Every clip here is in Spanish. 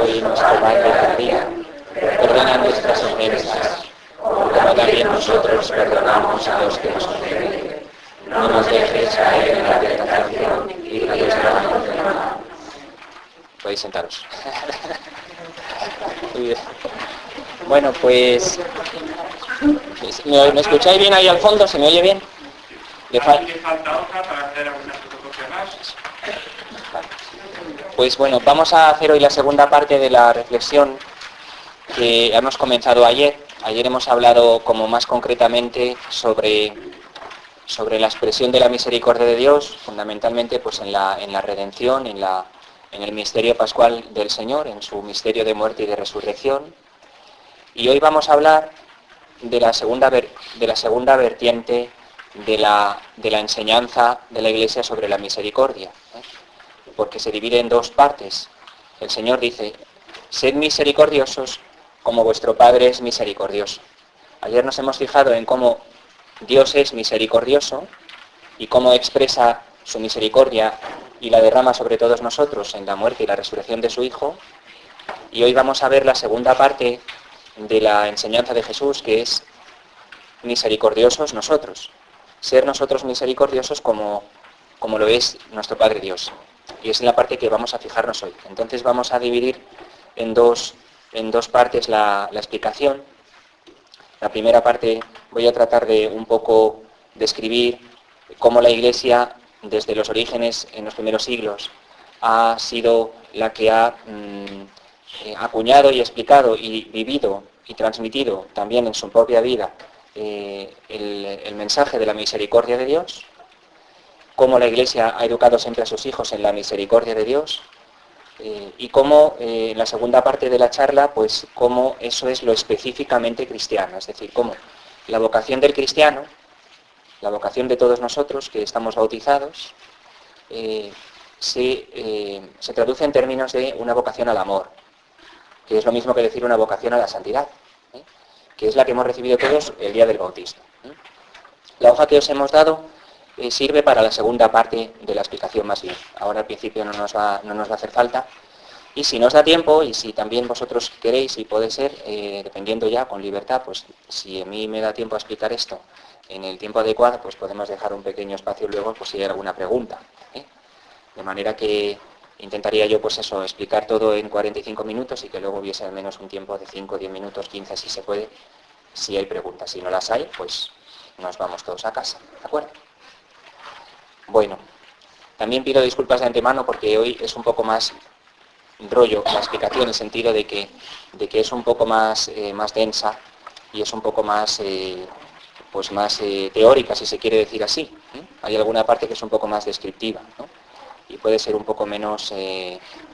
y nuestro Padre tardía, perdona nuestras ofensas, como también nosotros perdonamos a los que nos ofenden. No nos dejes caer en la tentación y líbranos del mal. Podéis sentaros. Muy bien. Bueno, pues... ¿Me escucháis bien ahí al fondo? ¿Se me oye bien? ¿Le falta hoja para hacer alguna fotocopia más? Pues bueno, vamos a hacer hoy la segunda parte de la reflexión que hemos comenzado ayer. Ayer hemos hablado como más concretamente sobre la expresión de la misericordia de Dios, fundamentalmente pues en la redención, en el misterio pascual del Señor, en su misterio de muerte y de resurrección. Y hoy vamos a hablar de la segunda vertiente de la enseñanza de la Iglesia sobre la misericordia, porque se divide en dos partes. El Señor dice: sed misericordiosos como vuestro Padre es misericordioso. Ayer nos hemos fijado en cómo Dios es misericordioso y cómo expresa su misericordia y la derrama sobre todos nosotros en la muerte y la resurrección de su Hijo. Y hoy vamos a ver la segunda parte de la enseñanza de Jesús, que es misericordiosos nosotros. Ser nosotros misericordiosos como lo es nuestro Padre Dios. Y es la parte que vamos a fijarnos hoy. Entonces vamos a dividir en dos partes la explicación. La primera parte voy a tratar de un poco describir cómo la Iglesia, desde los orígenes en los primeros siglos, ha sido la que ha acuñado y explicado y vivido y transmitido también en su propia vida el mensaje de la misericordia de Dios, cómo la Iglesia ha educado siempre a sus hijos en la misericordia de Dios, y cómo en la segunda parte de la charla, pues cómo eso es lo específicamente cristiano, es decir, cómo la vocación del cristiano, la vocación de todos nosotros que estamos bautizados, se traduce en términos de una vocación al amor, que es lo mismo que decir una vocación a la santidad, que es la que hemos recibido todos el día del bautismo. La hoja que os hemos dado sirve para la segunda parte de la explicación más bien. Ahora al principio no nos va a hacer falta. Y si nos da tiempo, y si también vosotros queréis, y puede ser, dependiendo ya con libertad, pues si a mí me da tiempo a explicar esto en el tiempo adecuado, pues podemos dejar un pequeño espacio luego pues si hay alguna pregunta. De manera que intentaría yo pues eso, explicar todo en 45 minutos y que luego hubiese al menos un tiempo de 5, 10 minutos, 15 si se puede, si hay preguntas. Si no las hay, pues nos vamos todos a casa, ¿de acuerdo? Bueno, también pido disculpas de antemano porque hoy es un poco más rollo la explicación, en el sentido de que es un poco más densa y es un poco más teórica, si se quiere decir así. Hay alguna parte que es un poco más descriptiva, ¿no? Y puede ser un poco menos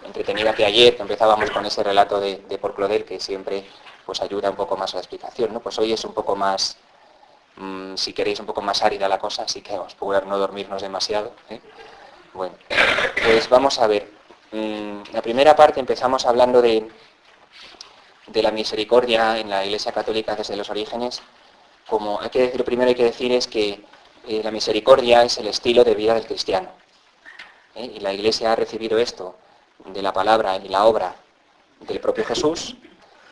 entretenida que ayer, que empezábamos con ese relato de Paul Claudel, que siempre pues ayuda un poco más a la explicación, ¿no? Pues hoy es un poco más, si queréis, un poco más árida la cosa, así que vamos a poder no dormirnos demasiado. Bueno, pues vamos a ver. La primera parte empezamos hablando de la misericordia en la Iglesia Católica desde los orígenes. Como hay que decir es que la misericordia es el estilo de vida del cristiano. Y la Iglesia ha recibido esto de la palabra y la obra del propio Jesús,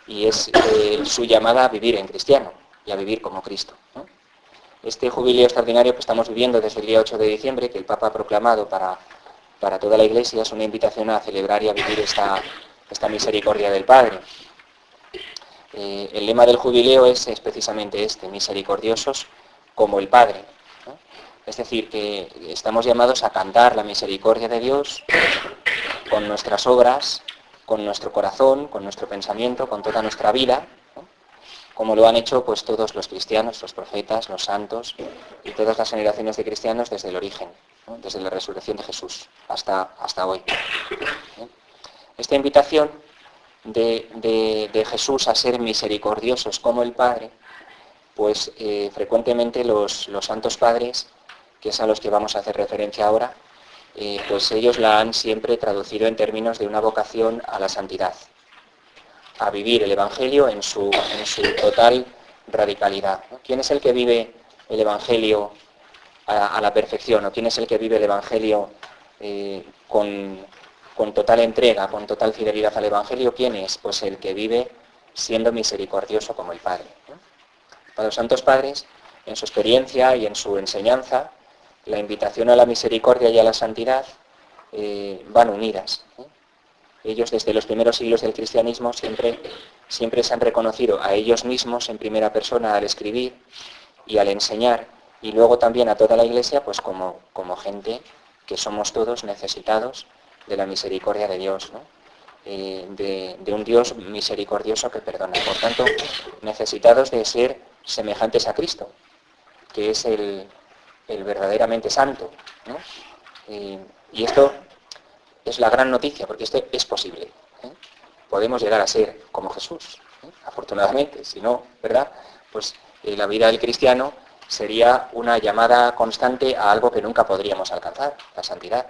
y es su llamada a vivir en cristiano y a vivir como Cristo, ¿no? Este jubileo extraordinario que estamos viviendo desde el día 8 de diciembre, que el Papa ha proclamado para toda la Iglesia, es una invitación a celebrar y a vivir esta misericordia del Padre. El lema del jubileo es precisamente este: misericordiosos como el Padre, ¿no? Es decir, que estamos llamados a cantar la misericordia de Dios con nuestras obras, con nuestro corazón, con nuestro pensamiento, con toda nuestra vida, ¿no? Como lo han hecho pues todos los cristianos, los profetas, los santos y todas las generaciones de cristianos desde el origen, ¿no? Desde la resurrección de Jesús hasta hoy. Esta invitación de Jesús a ser misericordiosos como el Padre, pues frecuentemente los santos padres, que es a los que vamos a hacer referencia ahora, pues ellos la han siempre traducido en términos de una vocación a la santidad, a vivir el Evangelio en su total radicalidad, ¿no? ¿Quién es el que vive el Evangelio a la perfección? ¿O quién es el que vive el Evangelio con con total entrega, con total fidelidad al Evangelio, ¿quién es? Pues el que vive siendo misericordioso como el Padre, ¿no? Para los santos padres, en su experiencia y en su enseñanza, la invitación a la misericordia y a la santidad van unidas, ¿no? Ellos desde los primeros siglos del cristianismo siempre se han reconocido a ellos mismos en primera persona al escribir y al enseñar, y luego también a toda la Iglesia, pues como gente que somos todos necesitados de la misericordia de Dios, ¿no? De un Dios misericordioso que perdona. Por tanto, necesitados de ser semejantes a Cristo, que es el verdaderamente santo, ¿no? Y esto es la gran noticia, porque esto es posible, ¿eh? Podemos llegar a ser como Jesús, ¿eh? Afortunadamente. Si no, ¿verdad? Pues la vida del cristiano sería una llamada constante a algo que nunca podríamos alcanzar, la santidad.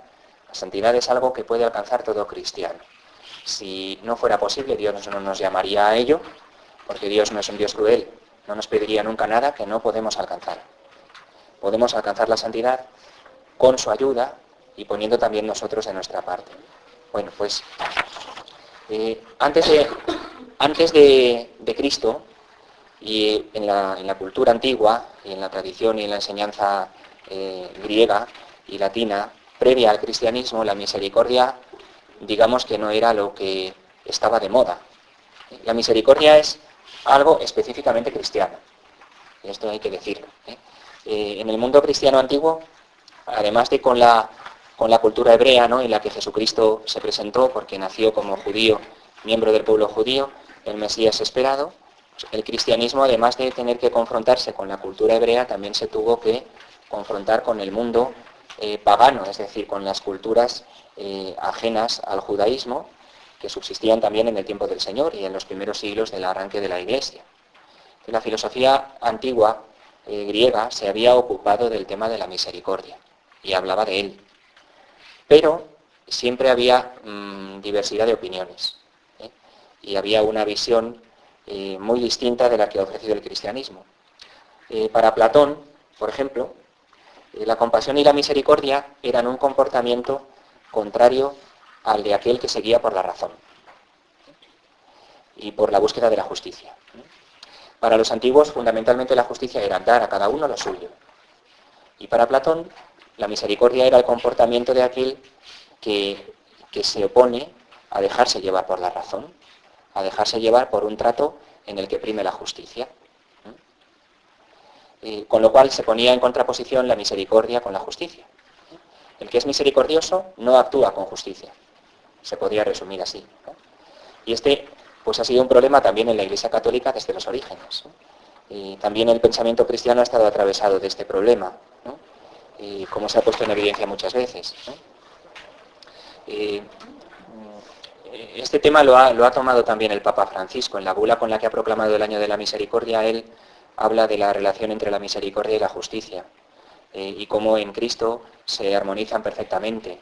La santidad es algo que puede alcanzar todo cristiano. Si no fuera posible, Dios no nos llamaría a ello, porque Dios no es un Dios cruel, no nos pediría nunca nada que no podemos alcanzar. Podemos alcanzar la santidad con su ayuda y poniendo también nosotros de nuestra parte. Bueno, pues antes de Cristo, y en la cultura antigua, y en la tradición y en la enseñanza griega y latina, previa al cristianismo, la misericordia, digamos que no era lo que estaba de moda. La misericordia es algo específicamente cristiano, y esto hay que decirlo, ¿eh? En el mundo cristiano antiguo, además de con la cultura hebrea, ¿no?, en la que Jesucristo se presentó porque nació como judío, miembro del pueblo judío, el Mesías esperado, el cristianismo, además de tener que confrontarse con la cultura hebrea, también se tuvo que confrontar con el mundo pagano, es decir, con las culturas ajenas al judaísmo, que subsistían también en el tiempo del Señor y en los primeros siglos del arranque de la Iglesia. La filosofía antigua griega se había ocupado del tema de la misericordia y hablaba de él. Pero siempre había diversidad de opiniones, ¿eh? Y había una visión muy distinta de la que ha ofrecido el cristianismo. Para Platón, por ejemplo, la compasión y la misericordia eran un comportamiento contrario al de aquel que seguía por la razón y por la búsqueda de la justicia. Para los antiguos, fundamentalmente la justicia era dar a cada uno lo suyo. Y para Platón, la misericordia era el comportamiento de aquel que se opone a dejarse llevar por la razón, a dejarse llevar por un trato en el que prime la justicia. Con lo cual se ponía en contraposición la misericordia con la justicia. El que es misericordioso no actúa con justicia. Se podría resumir así, ¿no? Y este pues ha sido un problema también en la Iglesia Católica desde los orígenes, ¿no? Y también el pensamiento cristiano ha estado atravesado de este problema, ¿no? Y como se ha puesto en evidencia muchas veces, ¿no? Este tema lo ha tomado también el Papa Francisco. En la bula con la que ha proclamado el Año de la Misericordia, él habla de la relación entre la misericordia y la justicia, y cómo en Cristo se armonizan perfectamente.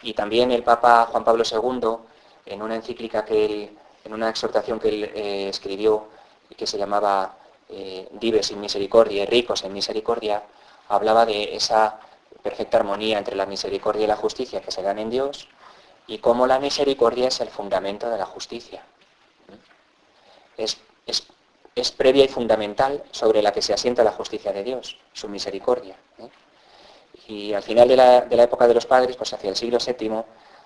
Y también el Papa Juan Pablo II, en una encíclica en una exhortación que él escribió, que se llamaba Dives in Misericordia, ricos en misericordia, hablaba de esa perfecta armonía entre la misericordia y la justicia que se dan en Dios, y cómo la misericordia es el fundamento de la justicia. Es previa y fundamental sobre la que se asienta la justicia de Dios, su misericordia, ¿eh? Y al final de la época de los padres, pues hacia el siglo VII,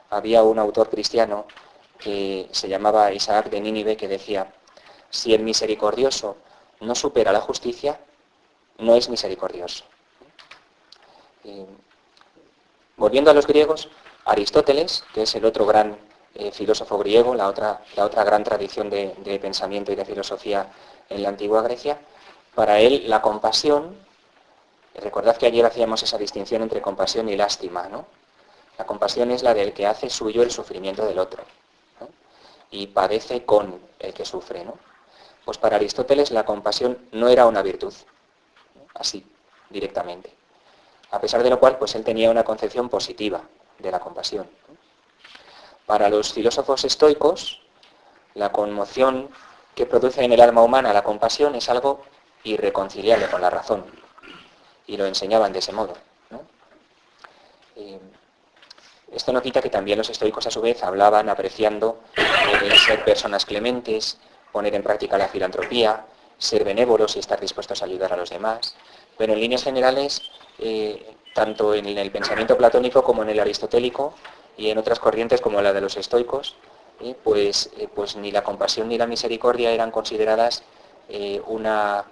había un autor cristiano que se llamaba Isaac de Nínive, que decía: si el misericordioso no supera la justicia, no es misericordioso. Volviendo a los griegos, Aristóteles, que es el otro gran filósofo griego, la otra gran tradición de pensamiento y de filosofía en la antigua Grecia, para él la compasión, recordad que ayer hacíamos esa distinción entre compasión y lástima, ¿no? La compasión es la del que hace suyo el sufrimiento del otro, ¿no?, y padece con el que sufre, ¿no? Pues para Aristóteles la compasión no era una virtud, ¿no?, así, directamente. A pesar de lo cual, pues él tenía una concepción positiva de la compasión. Para los filósofos estoicos, la conmoción que produce en el alma humana la compasión es algo irreconciliable con la razón, y lo enseñaban de ese modo, ¿no? Esto no quita que también los estoicos a su vez hablaban apreciando ser personas clementes, poner en práctica la filantropía, ser benévolos y estar dispuestos a ayudar a los demás. Pero en líneas generales, tanto en el pensamiento platónico como en el aristotélico y en otras corrientes como la de los estoicos, pues ni la compasión ni la misericordia eran consideradas una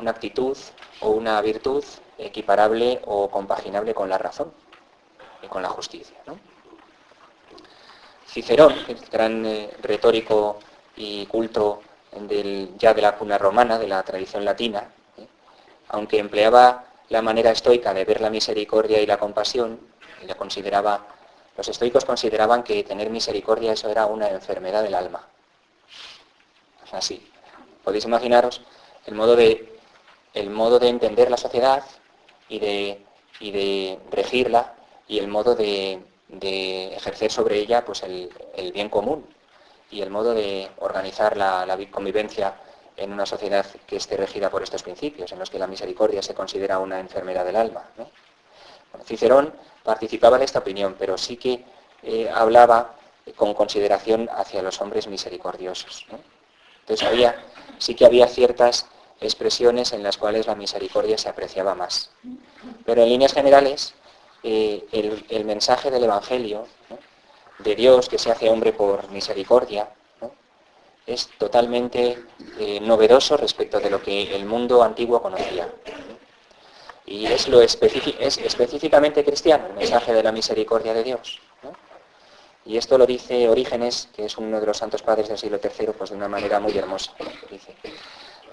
actitud o una virtud equiparable o compaginable con la razón y con la justicia, ¿no? Cicerón, el gran retórico y culto ya de la cuna romana, de la tradición latina, aunque empleaba la manera estoica de ver la misericordia y la compasión, los estoicos consideraban que tener misericordia eso era una enfermedad del alma. Así, podéis imaginaros el modo de entender la sociedad y de regirla, y el modo de ejercer sobre ella pues el bien común y el modo de organizar la convivencia en una sociedad que esté regida por estos principios, en los que la misericordia se considera una enfermedad del alma, ¿no? Bueno, Cicerón participaba de esta opinión, pero sí que hablaba con consideración hacia los hombres misericordiosos, ¿no? Entonces sí que había ciertas expresiones en las cuales la misericordia se apreciaba más. Pero en líneas generales, el mensaje del Evangelio, ¿no?, de Dios que se hace hombre por misericordia, ¿no?, es totalmente novedoso respecto de lo que el mundo antiguo conocía. Y es específicamente cristiano el mensaje de la misericordia de Dios, ¿no? Y esto lo dice Orígenes, que es uno de los santos padres del siglo III, pues de una manera muy hermosa. Dice: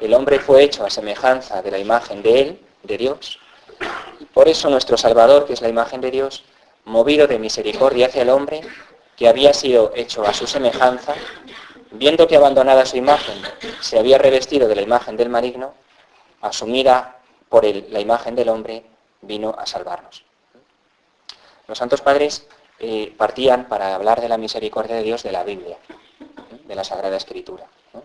el hombre fue hecho a semejanza de la imagen de él, de Dios, y por eso nuestro Salvador, que es la imagen de Dios, movido de misericordia hacia el hombre, que había sido hecho a su semejanza, viendo que abandonada su imagen, se había revestido de la imagen del maligno, asumida por él la imagen del hombre, vino a salvarnos. Los santos padres partían para hablar de la misericordia de Dios de la Biblia, de la Sagrada Escritura, ¿no?,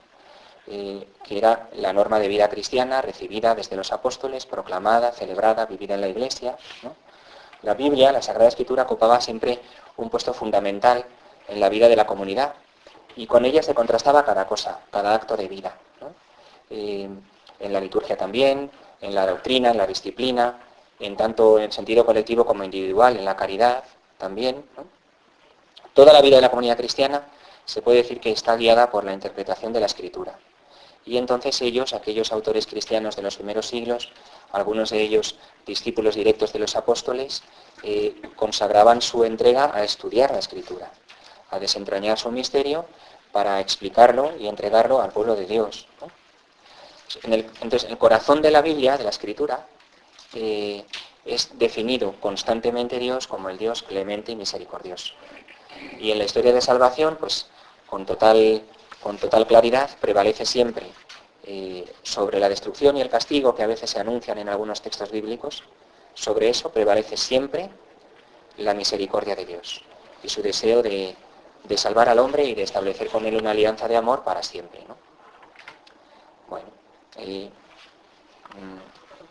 que era la norma de vida cristiana recibida desde los apóstoles, proclamada, celebrada, vivida en la Iglesia, ¿no? La Biblia, la Sagrada Escritura, ocupaba siempre un puesto fundamental en la vida de la comunidad, y con ella se contrastaba cada cosa, cada acto de vida, ¿no? En la liturgia también, en la doctrina, en la disciplina, en tanto en sentido colectivo como individual, en la caridad también, ¿no? Toda la vida de la comunidad cristiana se puede decir que está guiada por la interpretación de la Escritura. Y entonces aquellos autores cristianos de los primeros siglos, algunos de ellos discípulos directos de los apóstoles, consagraban su entrega a estudiar la Escritura, a desentrañar su misterio para explicarlo y entregarlo al pueblo de Dios, ¿no? Entonces, el corazón de la Biblia, de la Escritura, es definido constantemente Dios como el Dios clemente y misericordioso. Y en la historia de salvación, pues con total claridad, prevalece siempre sobre la destrucción y el castigo que a veces se anuncian en algunos textos bíblicos. Sobre eso prevalece siempre la misericordia de Dios y su deseo de salvar al hombre y de establecer con él una alianza de amor para siempre, ¿no? Bueno,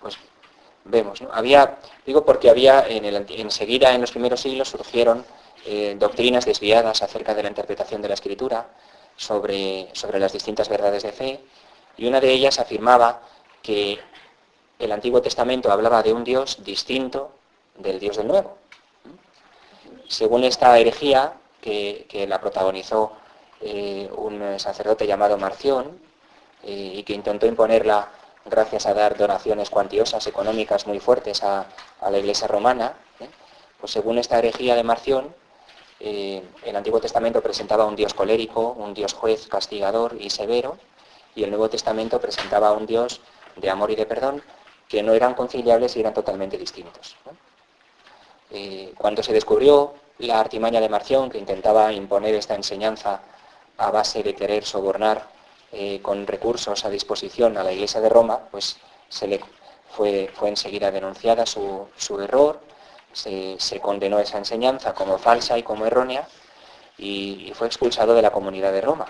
pues vemos, ¿no? Porque enseguida en los primeros siglos surgieron doctrinas desviadas acerca de la interpretación de la Escritura, sobre las distintas verdades de fe, y una de ellas afirmaba que el Antiguo Testamento hablaba de un Dios distinto del Dios del Nuevo. Según esta herejía, que la protagonizó un sacerdote llamado Marción, y que intentó imponerla gracias a dar donaciones cuantiosas económicas muy fuertes a la Iglesia romana, pues según esta herejía de Marción, el Antiguo Testamento presentaba un Dios colérico, un Dios juez, castigador y severo, y el Nuevo Testamento presentaba un Dios de amor y de perdón, que no eran conciliables y eran totalmente distintos, ¿no? Cuando se descubrió la artimaña de Marción, que intentaba imponer esta enseñanza a base de querer sobornar con recursos a disposición a la Iglesia de Roma, pues fue enseguida denunciada su error, se condenó esa enseñanza como falsa y como errónea, y fue expulsado de la comunidad de Roma,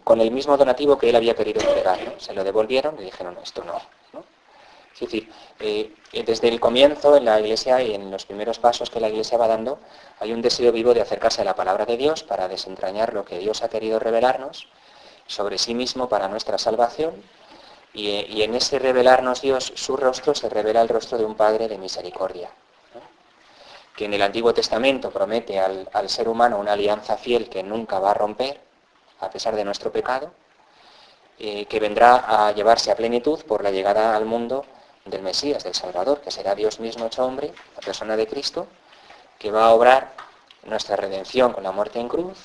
con el mismo donativo que él había querido entregar, ¿no? Se lo devolvieron y dijeron: esto no, ¿no? Es decir, desde el comienzo en la Iglesia y en los primeros pasos que la Iglesia va dando, hay un deseo vivo de acercarse a la palabra de Dios para desentrañar lo que Dios ha querido revelarnos sobre sí mismo para nuestra salvación, y en ese revelarnos Dios su rostro se revela el rostro de un Padre de misericordia, ¿no? Que en el Antiguo Testamento promete al ser humano una alianza fiel que nunca va a romper, a pesar de nuestro pecado, que vendrá a llevarse a plenitud por la llegada al mundo del Mesías, del Salvador, que será Dios mismo hecho hombre, la persona de Cristo, que va a obrar nuestra redención con la muerte en cruz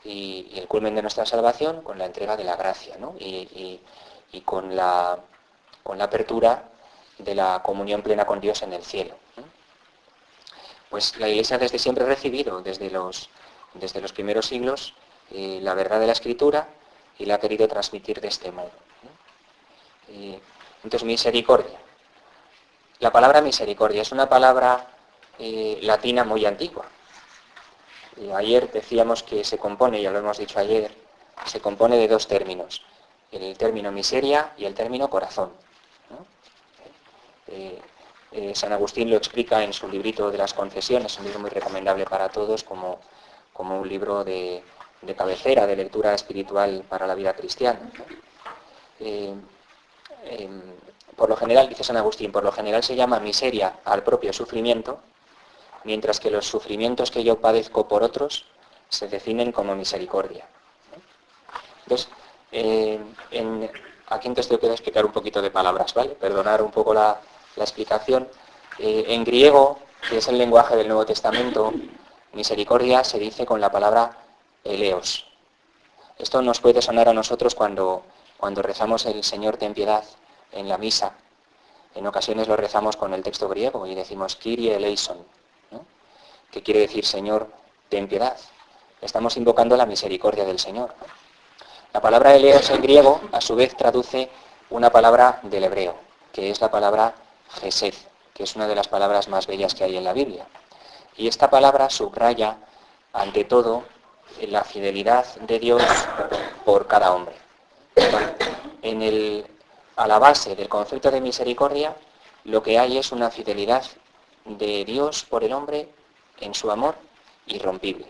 y el culmen de nuestra salvación con la entrega de la gracia, ¿no? Y con la apertura de la comunión plena con Dios en el cielo, ¿no? Pues la Iglesia desde siempre ha recibido, desde los primeros siglos, la verdad de la Escritura y la ha querido transmitir de este modo, ¿no? Entonces, misericordia. La palabra misericordia es una palabra latina muy antigua. Ayer decíamos que se compone, ya lo hemos dicho ayer, se compone de dos términos, el término miseria y el término corazón, ¿no? San Agustín lo explica en su librito de las Confesiones, un libro muy recomendable para todos como un libro de cabecera, de lectura espiritual para la vida cristiana, ¿no? Por lo general, dice San Agustín, por lo general se llama miseria al propio sufrimiento, mientras que los sufrimientos que yo padezco por otros se definen como misericordia. Entonces, aquí entonces tengo que explicar un poquito de palabras, ¿vale? Perdonar un poco la explicación. En griego, que es el lenguaje del Nuevo Testamento, misericordia se dice con la palabra eleos. Esto nos puede sonar a nosotros cuando rezamos el Señor ten piedad en la misa. En ocasiones lo rezamos con el texto griego y decimos Kyrie eleison, ¿no? Que quiere decir Señor ten piedad. Estamos invocando la misericordia del Señor, ¿no? La palabra eleos en griego a su vez traduce una palabra del hebreo, que es la palabra gesed, que es una de las palabras más bellas que hay en la Biblia. Y esta palabra subraya ante todo la fidelidad de Dios por cada hombre. A la base del concepto de misericordia, lo que hay es una fidelidad de Dios por el hombre en su amor irrompible.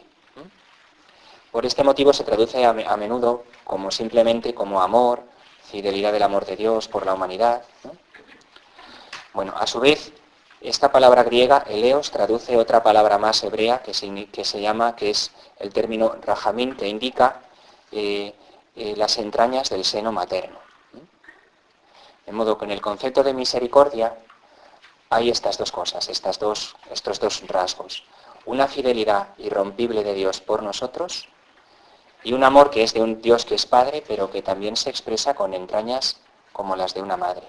Por este motivo se traduce a menudo como simplemente como amor, fidelidad del amor de Dios por la humanidad, ¿no? Bueno, a su vez, esta palabra griega, eleos, traduce otra palabra más hebrea que es el término rajamín, que indica las entrañas del seno materno. De modo que en el concepto de misericordia hay estas dos cosas, estos dos rasgos. Una fidelidad irrompible de Dios por nosotros y un amor que es de un Dios que es Padre, pero que también se expresa con entrañas como las de una madre.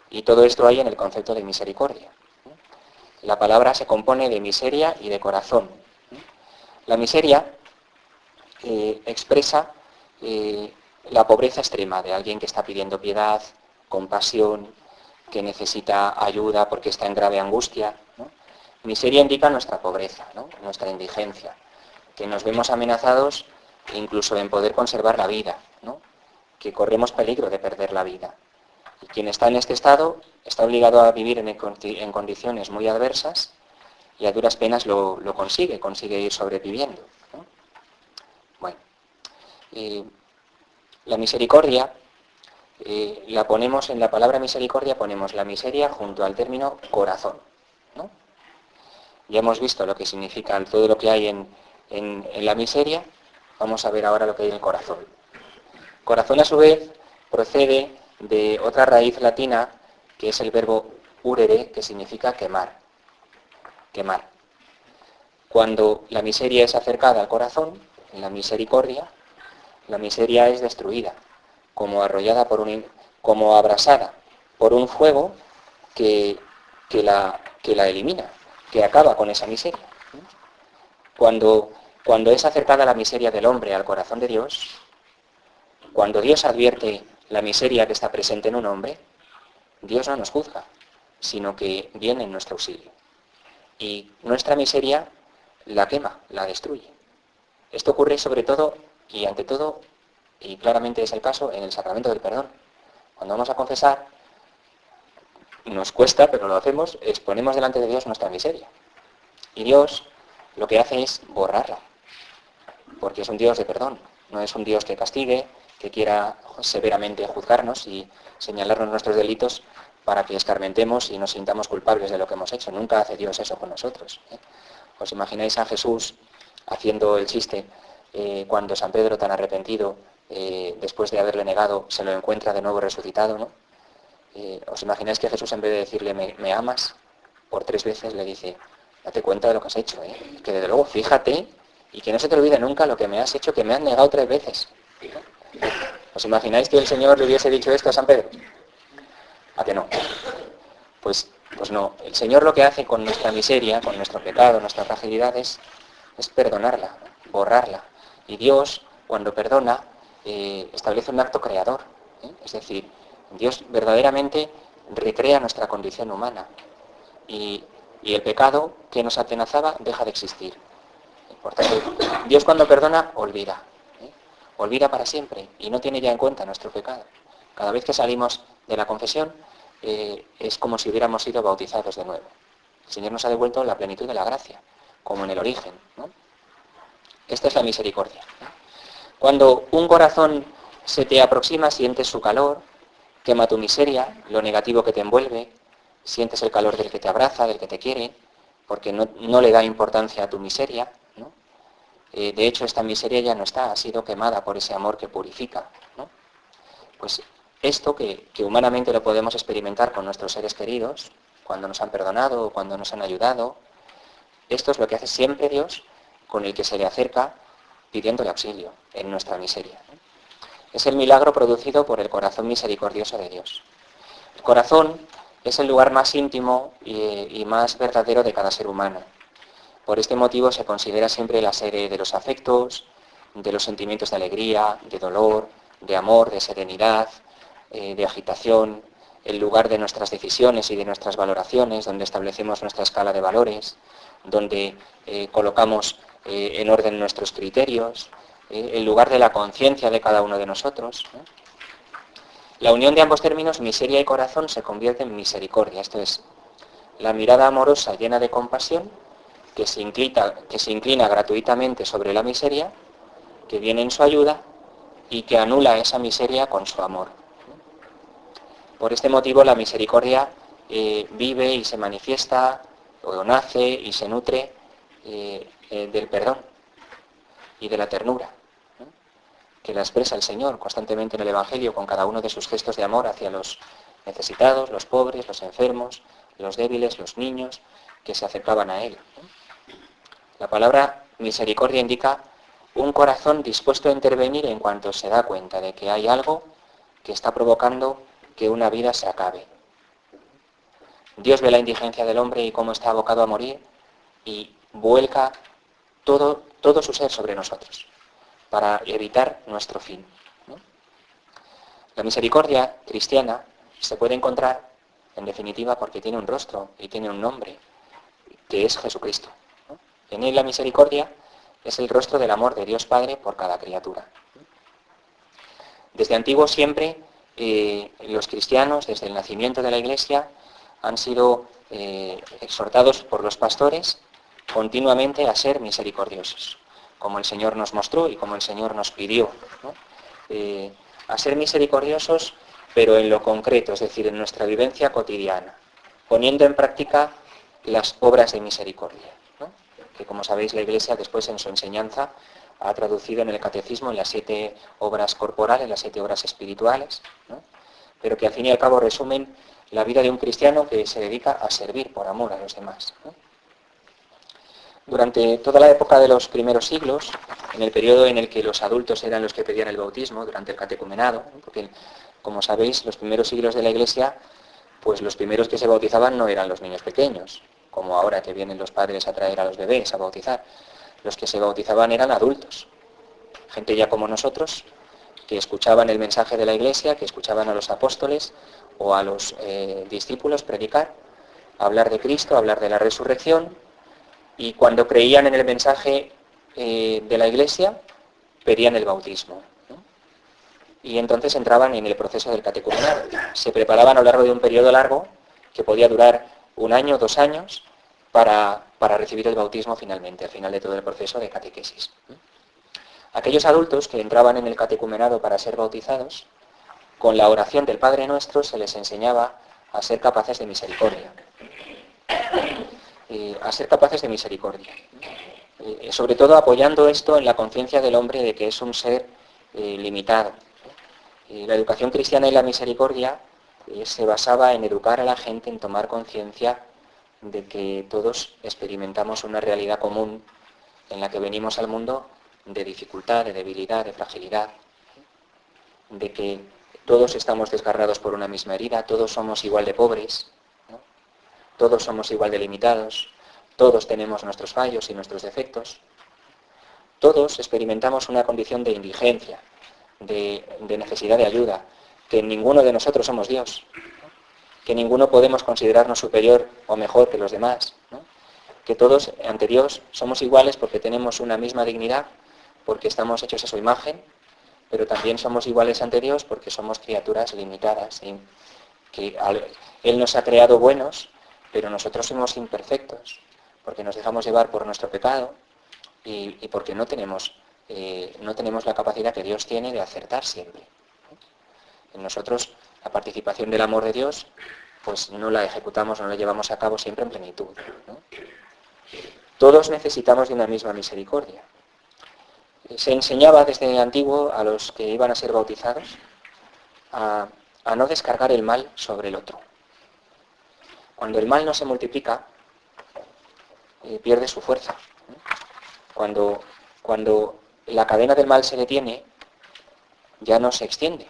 Y todo esto hay en el concepto de misericordia. La palabra se compone de miseria y de corazón. La miseria expresa la pobreza extrema de alguien que está pidiendo piedad, compasión, que necesita ayuda porque está en grave angustia, ¿no? Miseria indica nuestra pobreza, ¿no? Nuestra indigencia, que nos vemos amenazados incluso en poder conservar la vida, ¿no? Que corremos peligro de perder la vida. Y quien está en este estado está obligado a vivir en condiciones muy adversas y a duras penas lo consigue ir sobreviviendo, ¿no? Bueno, la misericordia, la ponemos en la palabra misericordia, ponemos la miseria junto al término corazón, ¿no? Ya hemos visto lo que significa todo lo que hay en la miseria, vamos a ver ahora lo que hay en el corazón. Corazón a su vez procede de otra raíz latina que es el verbo urere, que significa quemar. Quemar. Cuando la miseria es acercada al corazón, en la misericordia, la miseria es destruida, como como abrasada por un fuego que la elimina, que acaba con esa miseria. Cuando es acercada la miseria del hombre al corazón de Dios, cuando Dios advierte la miseria que está presente en un hombre, Dios no nos juzga, sino que viene en nuestro auxilio. Y nuestra miseria la quema, la destruye. Esto ocurre sobre todo y ante todo, y claramente es el caso, en el sacramento del perdón. Cuando vamos a confesar, nos cuesta, pero lo hacemos, exponemos delante de Dios nuestra miseria. Y Dios lo que hace es borrarla, porque es un Dios de perdón, no es un Dios que castigue, que quiera severamente juzgarnos y señalarnos nuestros delitos para que escarmentemos y nos sintamos culpables de lo que hemos hecho. Nunca hace Dios eso con nosotros. ¿Os imagináis a Jesús haciendo el chiste cuando San Pedro, tan arrepentido, después de haberle negado, se lo encuentra de nuevo resucitado, ¿no? ¿Os imagináis que Jesús, en vez de decirle me amas, por 3 veces le dice, date cuenta de lo que has hecho, que desde luego fíjate y que no se te olvide nunca lo que me has hecho, que me has negado 3 veces? ¿Os imagináis que el Señor le hubiese dicho esto a San Pedro? ¿A que no? Pues no. El Señor lo que hace con nuestra miseria, con nuestro pecado, nuestras fragilidades, es perdonarla, borrarla. Y Dios, cuando perdona, establece un acto creador. Es decir, Dios verdaderamente recrea nuestra condición humana. Y el pecado que nos atenazaba deja de existir. Por tanto, Dios cuando perdona, olvida. Olvida para siempre y no tiene ya en cuenta nuestro pecado. Cada vez que salimos de la confesión, es como si hubiéramos sido bautizados de nuevo. El Señor nos ha devuelto la plenitud de la gracia, como en el origen, ¿no? Esta es la misericordia. Cuando un corazón se te aproxima, sientes su calor, quema tu miseria, lo negativo que te envuelve, sientes el calor del que te abraza, del que te quiere, porque no le da importancia a tu miseria, ¿no? De hecho, esta miseria ya no está, ha sido quemada por ese amor que purifica, ¿no? Pues esto que humanamente lo podemos experimentar con nuestros seres queridos, cuando nos han perdonado o cuando nos han ayudado, esto es lo que hace siempre Dios con el que se le acerca pidiéndole auxilio en nuestra miseria. Es el milagro producido por el corazón misericordioso de Dios. El corazón es el lugar más íntimo y más verdadero de cada ser humano. Por este motivo se considera siempre la sede de los afectos, de los sentimientos de alegría, de dolor, de amor, de serenidad, de agitación, el lugar de nuestras decisiones y de nuestras valoraciones, donde establecemos nuestra escala de valores, donde colocamos en orden nuestros criterios, el lugar de la conciencia de cada uno de nosotros, ¿no? La unión de ambos términos, miseria y corazón, se convierte en misericordia. Esto es, la mirada amorosa llena de compasión que se inclina gratuitamente sobre la miseria, que viene en su ayuda y que anula esa miseria con su amor. Por este motivo la misericordia vive y se manifiesta, o nace y se nutre del perdón y de la ternura, ¿no?, que la expresa el Señor constantemente en el Evangelio con cada uno de sus gestos de amor hacia los necesitados, los pobres, los enfermos, los débiles, los niños que se acercaban a Él, ¿no? La palabra misericordia indica un corazón dispuesto a intervenir en cuanto se da cuenta de que hay algo que está provocando que una vida se acabe. Dios ve la indigencia del hombre y cómo está abocado a morir y vuelca todo su ser sobre nosotros para evitar nuestro fin, ¿no? La misericordia cristiana se puede encontrar, en definitiva, porque tiene un rostro y tiene un nombre, que es Jesucristo, ¿no? En él la misericordia es el rostro del amor de Dios Padre por cada criatura. Desde antiguo siempre los cristianos, desde el nacimiento de la Iglesia, han sido exhortados por los pastores continuamente a ser misericordiosos, como el Señor nos mostró y como el Señor nos pidió, ¿no? A ser misericordiosos, pero en lo concreto, es decir, en nuestra vivencia cotidiana, poniendo en práctica las obras de misericordia, ¿no?, que, como sabéis, la Iglesia después en su enseñanza ha traducido en el catecismo en las 7 obras corporales, las 7 obras espirituales, ¿no?, pero que al fin y al cabo resumen la vida de un cristiano que se dedica a servir por amor a los demás, ¿no? Durante toda la época de los primeros siglos, en el periodo en el que los adultos eran los que pedían el bautismo, durante el catecumenado, ¿no?, porque, como sabéis, los primeros siglos de la Iglesia, pues los primeros que se bautizaban no eran los niños pequeños, como ahora que vienen los padres a traer a los bebés a bautizar. Los que se bautizaban eran adultos, gente ya como nosotros, que escuchaban el mensaje de la Iglesia, que escuchaban a los apóstoles o a los discípulos predicar, hablar de Cristo, hablar de la resurrección, y cuando creían en el mensaje de la Iglesia, pedían el bautismo, ¿no? Y entonces entraban en el proceso del catecumenado. Se preparaban a lo largo de un periodo largo que podía durar 1 año, 2 años, para recibir el bautismo finalmente, al final de todo el proceso de catequesis. Aquellos adultos que entraban en el catecumenado para ser bautizados, con la oración del Padre Nuestro se les enseñaba a ser capaces de misericordia. A ser capaces de misericordia. Sobre todo apoyando esto en la conciencia del hombre de que es un ser limitado. La educación cristiana y la misericordia se basaba en educar a la gente, en tomar conciencia de que todos experimentamos una realidad común en la que venimos al mundo de dificultad, de debilidad, de fragilidad, de que todos estamos desgarrados por una misma herida, todos somos igual de pobres, ¿no? Todos somos igual de limitados, todos tenemos nuestros fallos y nuestros defectos, todos experimentamos una condición de indigencia, de necesidad de ayuda, que ninguno de nosotros somos Dios, que ninguno podemos considerarnos superior o mejor que los demás, ¿no? Que todos ante Dios somos iguales porque tenemos una misma dignidad, porque estamos hechos a su imagen, pero también somos iguales ante Dios porque somos criaturas limitadas, ¿sí? Que Él nos ha creado buenos, pero nosotros somos imperfectos, porque nos dejamos llevar por nuestro pecado y porque no tenemos la capacidad que Dios tiene de acertar siempre. En nosotros la participación del amor de Dios pues no la ejecutamos, no la llevamos a cabo siempre en plenitud, ¿no? Todos necesitamos de una misma misericordia. Se enseñaba desde antiguo a los que iban a ser bautizados a no descargar el mal sobre el otro. Cuando el mal no se multiplica, pierde su fuerza. Cuando la cadena del mal se detiene, ya no se extiende,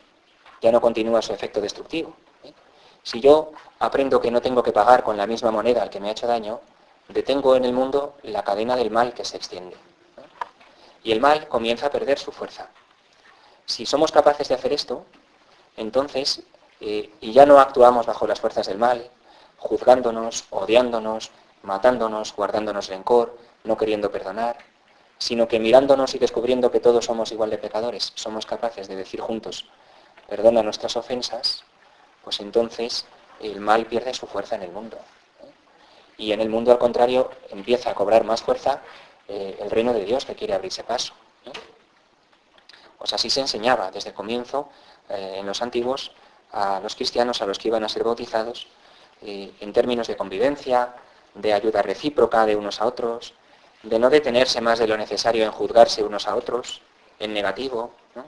ya no continúa su efecto destructivo. Si yo aprendo que no tengo que pagar con la misma moneda al que me ha hecho daño, detengo en el mundo la cadena del mal que se extiende. Y el mal comienza a perder su fuerza. Si somos capaces de hacer esto, entonces, y ya no actuamos bajo las fuerzas del mal, juzgándonos, odiándonos, matándonos, guardándonos rencor, no queriendo perdonar, sino que mirándonos y descubriendo que todos somos igual de pecadores, somos capaces de decir juntos, perdona nuestras ofensas, pues entonces el mal pierde su fuerza en el mundo. Y en el mundo, al contrario, empieza a cobrar más fuerza el reino de Dios que quiere abrirse paso. Pues así se enseñaba desde el comienzo, en los antiguos, a los cristianos, a los que iban a ser bautizados, en términos de convivencia, de ayuda recíproca de unos a otros, de no detenerse más de lo necesario en juzgarse unos a otros, en negativo, ¿no?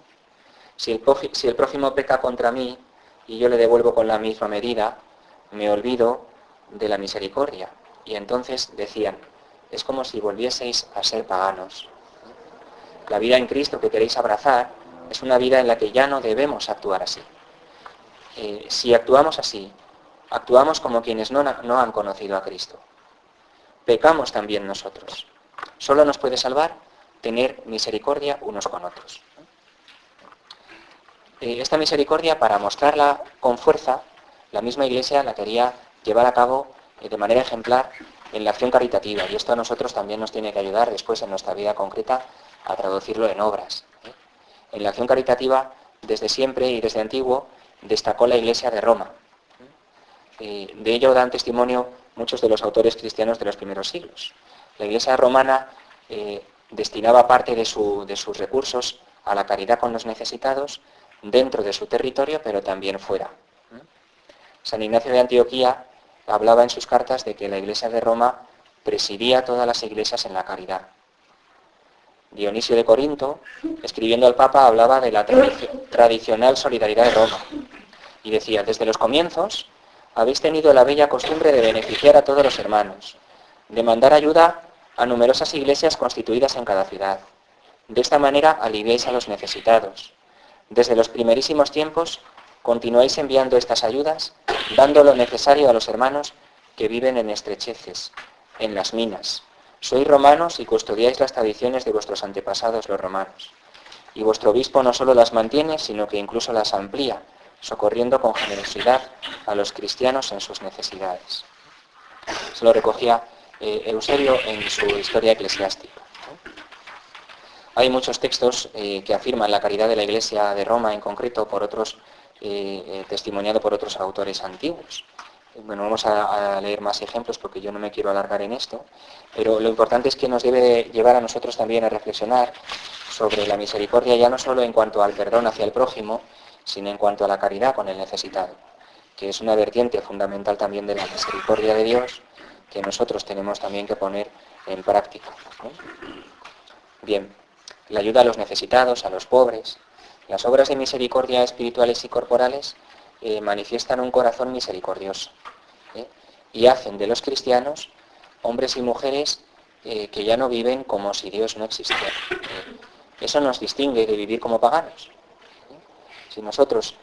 Si el prójimo peca contra mí y yo le devuelvo con la misma medida, me olvido de la misericordia. Y entonces decían, es como si volvieseis a ser paganos. La vida en Cristo que queréis abrazar es una vida en la que ya no debemos actuar así. Si actuamos así, actuamos como quienes no han conocido a Cristo. Pecamos también nosotros. Solo nos puede salvar tener misericordia unos con otros. Esta misericordia, para mostrarla con fuerza, la misma Iglesia la quería llevar a cabo de manera ejemplar en la acción caritativa, y esto a nosotros también nos tiene que ayudar después en nuestra vida concreta a traducirlo en obras. En la acción caritativa, desde siempre y desde antiguo, destacó la Iglesia de Roma. De ello dan testimonio muchos de los autores cristianos de los primeros siglos. La Iglesia romana destinaba parte de sus recursos a la caridad con los necesitados dentro de su territorio, pero también fuera. San Ignacio de Antioquía hablaba en sus cartas de que la Iglesia de Roma presidía todas las iglesias en la caridad. Dionisio de Corinto, escribiendo al Papa, hablaba de la tradicional solidaridad de Roma y decía, desde los comienzos habéis tenido la bella costumbre de beneficiar a todos los hermanos, de mandar ayuda a numerosas iglesias constituidas en cada ciudad. De esta manera aliviáis a los necesitados. Desde los primerísimos tiempos continuáis enviando estas ayudas, dando lo necesario a los hermanos que viven en estrecheces, en las minas. Sois romanos y custodiáis las tradiciones de vuestros antepasados los romanos. Y vuestro obispo no solo las mantiene, sino que incluso las amplía, socorriendo con generosidad a los cristianos en sus necesidades. Se lo recogía Eusebio en su Historia Eclesiástica. Hay muchos textos que afirman la caridad de la Iglesia de Roma en concreto, por otros testimoniado por otros autores antiguos. Bueno, vamos a leer más ejemplos porque yo no me quiero alargar en esto, pero lo importante es que nos debe de llevar a nosotros también a reflexionar sobre la misericordia, ya no solo en cuanto al perdón hacia el prójimo, sino en cuanto a la caridad con el necesitado, que es una vertiente fundamental también de la misericordia de Dios que nosotros tenemos también que poner en práctica, ¿no? Bien, la ayuda a los necesitados, a los pobres. Las obras de misericordia espirituales y corporales manifiestan un corazón misericordioso, ¿eh? Y hacen de los cristianos hombres y mujeres que ya no viven como si Dios no existiera. Eso nos distingue de vivir como paganos. Si nosotros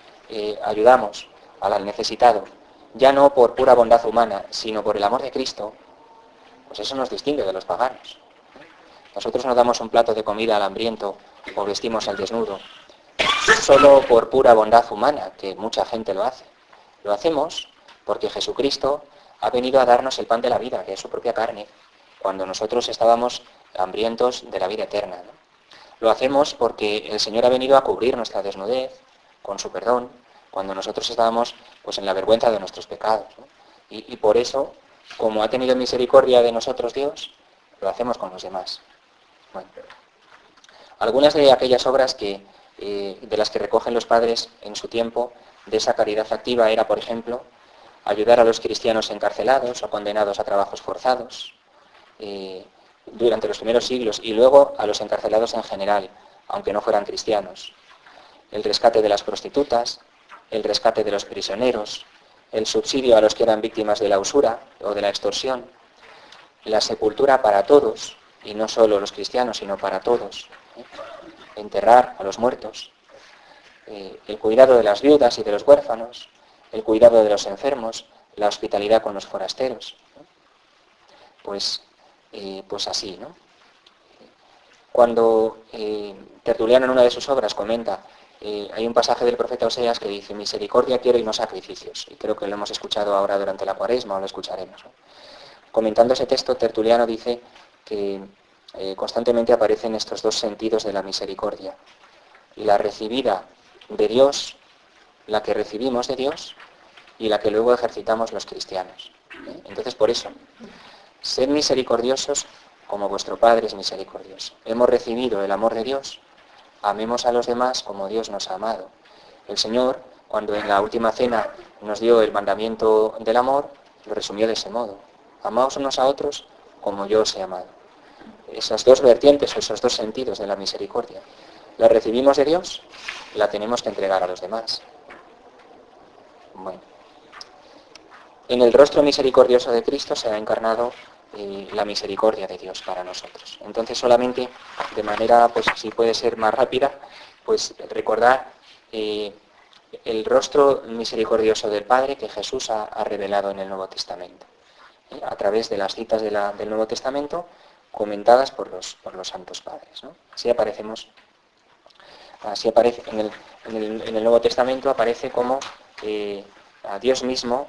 ayudamos al necesitado, ya no por pura bondad humana, sino por el amor de Cristo, pues eso nos distingue de los paganos. Nosotros no damos un plato de comida al hambriento o vestimos al desnudo, solo por pura bondad humana, que mucha gente lo hace. Lo hacemos porque Jesucristo ha venido a darnos el pan de la vida, que es su propia carne, cuando nosotros estábamos hambrientos de la vida eterna, ¿no? Lo hacemos porque el Señor ha venido a cubrir nuestra desnudez con su perdón, cuando nosotros estábamos pues en la vergüenza de nuestros pecados, ¿no? Y por eso, como ha tenido misericordia de nosotros Dios, lo hacemos con los demás. Bueno, algunas de aquellas obras de las que recogen los padres en su tiempo de esa caridad activa era, por ejemplo, ayudar a los cristianos encarcelados o condenados a trabajos forzados durante los primeros siglos, y luego a los encarcelados en general, aunque no fueran cristianos. El rescate de las prostitutas, el rescate de los prisioneros, el subsidio a los que eran víctimas de la usura o de la extorsión, la sepultura para todos, y no solo los cristianos, sino para todos, enterrar a los muertos, el cuidado de las viudas y de los huérfanos, el cuidado de los enfermos, la hospitalidad con los forasteros, ¿no? Pues así, ¿no? Cuando Tertuliano en una de sus obras comenta, hay un pasaje del profeta Oseas que dice: misericordia quiero y no sacrificios, y creo que lo hemos escuchado ahora durante la Cuaresma, o lo escucharemos, ¿no? Comentando ese texto, Tertuliano dice que constantemente aparecen estos dos sentidos de la misericordia: la recibida de Dios, la que recibimos de Dios, y la que luego ejercitamos los cristianos. Entonces, por eso, sed misericordiosos como vuestro Padre es misericordioso. Hemos recibido el amor de Dios, amemos a los demás como Dios nos ha amado. El Señor, cuando en la última cena nos dio el mandamiento del amor, lo resumió de ese modo: amaos unos a otros como yo os he amado. Esas dos vertientes, esos dos sentidos de la misericordia, la recibimos de Dios, la tenemos que entregar a los demás. Bueno, en el rostro misericordioso de Cristo se ha encarnado la misericordia de Dios para nosotros. Entonces, solamente de manera, pues si puede ser más rápida, pues recordar el rostro misericordioso del Padre que Jesús ha revelado en el Nuevo Testamento, a través de las citas del Nuevo Testamento comentadas por los santos padres, ¿no? Así aparece en el Nuevo Testamento, aparece como a Dios mismo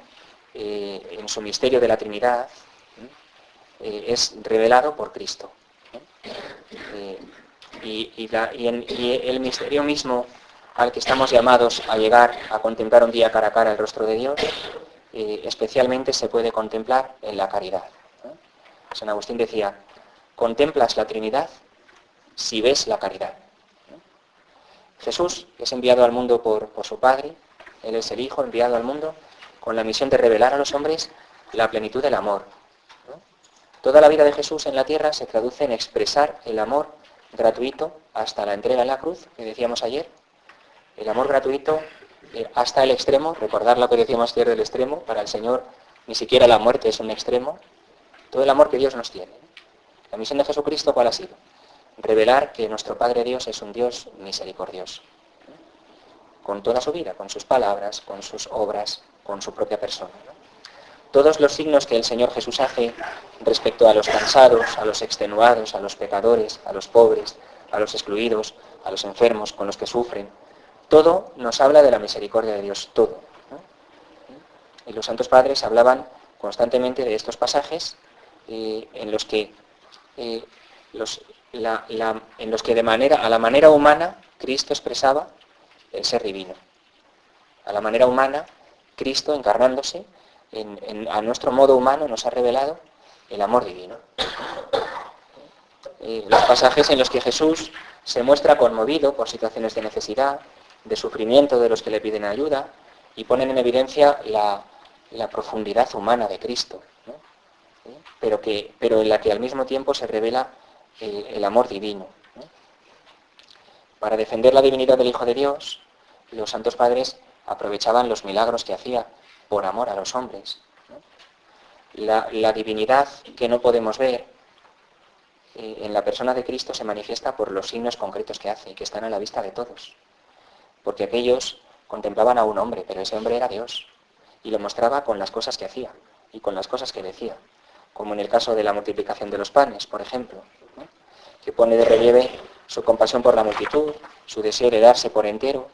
en su misterio de la Trinidad es revelado por Cristo. Y el misterio mismo al que estamos llamados a llegar a contemplar un día cara a cara el rostro de Dios, especialmente se puede contemplar en la caridad. San Agustín decía: contemplas la Trinidad si ves la caridad. Jesús es enviado al mundo por su Padre, Él es el Hijo enviado al mundo con la misión de revelar a los hombres la plenitud del amor, ¿no? Toda la vida de Jesús en la tierra se traduce en expresar el amor gratuito hasta la entrega en la cruz, que decíamos ayer. El amor gratuito hasta el extremo, recordar lo que decíamos ayer del extremo: para el Señor ni siquiera la muerte es un extremo. Todo el amor que Dios nos tiene. La misión de Jesucristo, ¿cuál ha sido? Revelar que nuestro Padre Dios es un Dios misericordioso, con toda su vida, con sus palabras, con sus obras, con su propia persona, ¿no? Todos los signos que el Señor Jesús hace respecto a los cansados, a los extenuados, a los pecadores, a los pobres, a los excluidos, a los enfermos, con los que sufren, todo nos habla de la misericordia de Dios, todo, ¿no? Y los santos padres hablaban constantemente de estos pasajes en los que a la manera humana Cristo expresaba el ser divino. A la manera humana, Cristo, encarnándose, a nuestro modo humano nos ha revelado el amor divino. Los pasajes en los que Jesús se muestra conmovido por situaciones de necesidad, de sufrimiento de los que le piden ayuda, y ponen en evidencia la profundidad humana de Cristo, ¿no? Pero en la que al mismo tiempo se revela el amor divino, ¿no? Para defender la divinidad del Hijo de Dios, los santos padres aprovechaban los milagros que hacía por amor a los hombres, ¿no? La divinidad que no podemos ver en la persona de Cristo se manifiesta por los signos concretos que hace y que están a la vista de todos. Porque aquellos contemplaban a un hombre, pero ese hombre era Dios. Y lo mostraba con las cosas que hacía y con las cosas que decía. Como en el caso de la multiplicación de los panes, por ejemplo, ¿no? Que pone de relieve su compasión por la multitud, su deseo de darse por entero,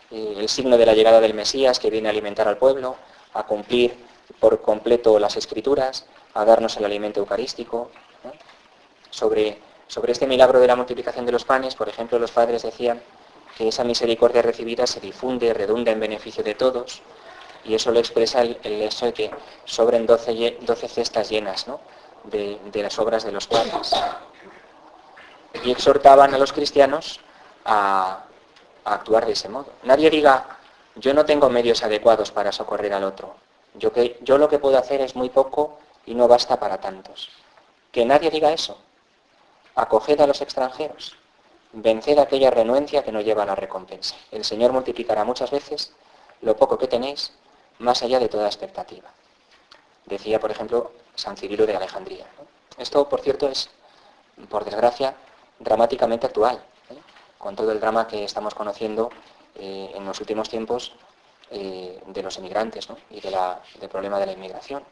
el signo de la llegada del Mesías que viene a alimentar al pueblo, a cumplir por completo las Escrituras, a darnos el alimento eucarístico, ¿no? Sobre este milagro de la multiplicación de los panes, por ejemplo, los padres decían que esa misericordia recibida se difunde, redunda en beneficio de todos, y eso lo expresa el hecho de que sobren 12 cestas llenas, ¿no? de las obras de los panes. Y exhortaban a los cristianos a actuar de ese modo. Nadie diga, yo no tengo medios adecuados para socorrer al otro. Yo lo que puedo hacer es muy poco y no basta para tantos. Que nadie diga eso. Acoged a los extranjeros. Venced aquella renuencia que no lleva a la recompensa. El Señor multiplicará muchas veces lo poco que tenéis, más allá de toda expectativa. Decía, por ejemplo, San Cirilo de Alejandría, ¿no? Esto, por cierto, es, por desgracia, dramáticamente actual, ¿eh? Con todo el drama que estamos conociendo en los últimos tiempos de los emigrantes, ¿no? Y del problema de la inmigración.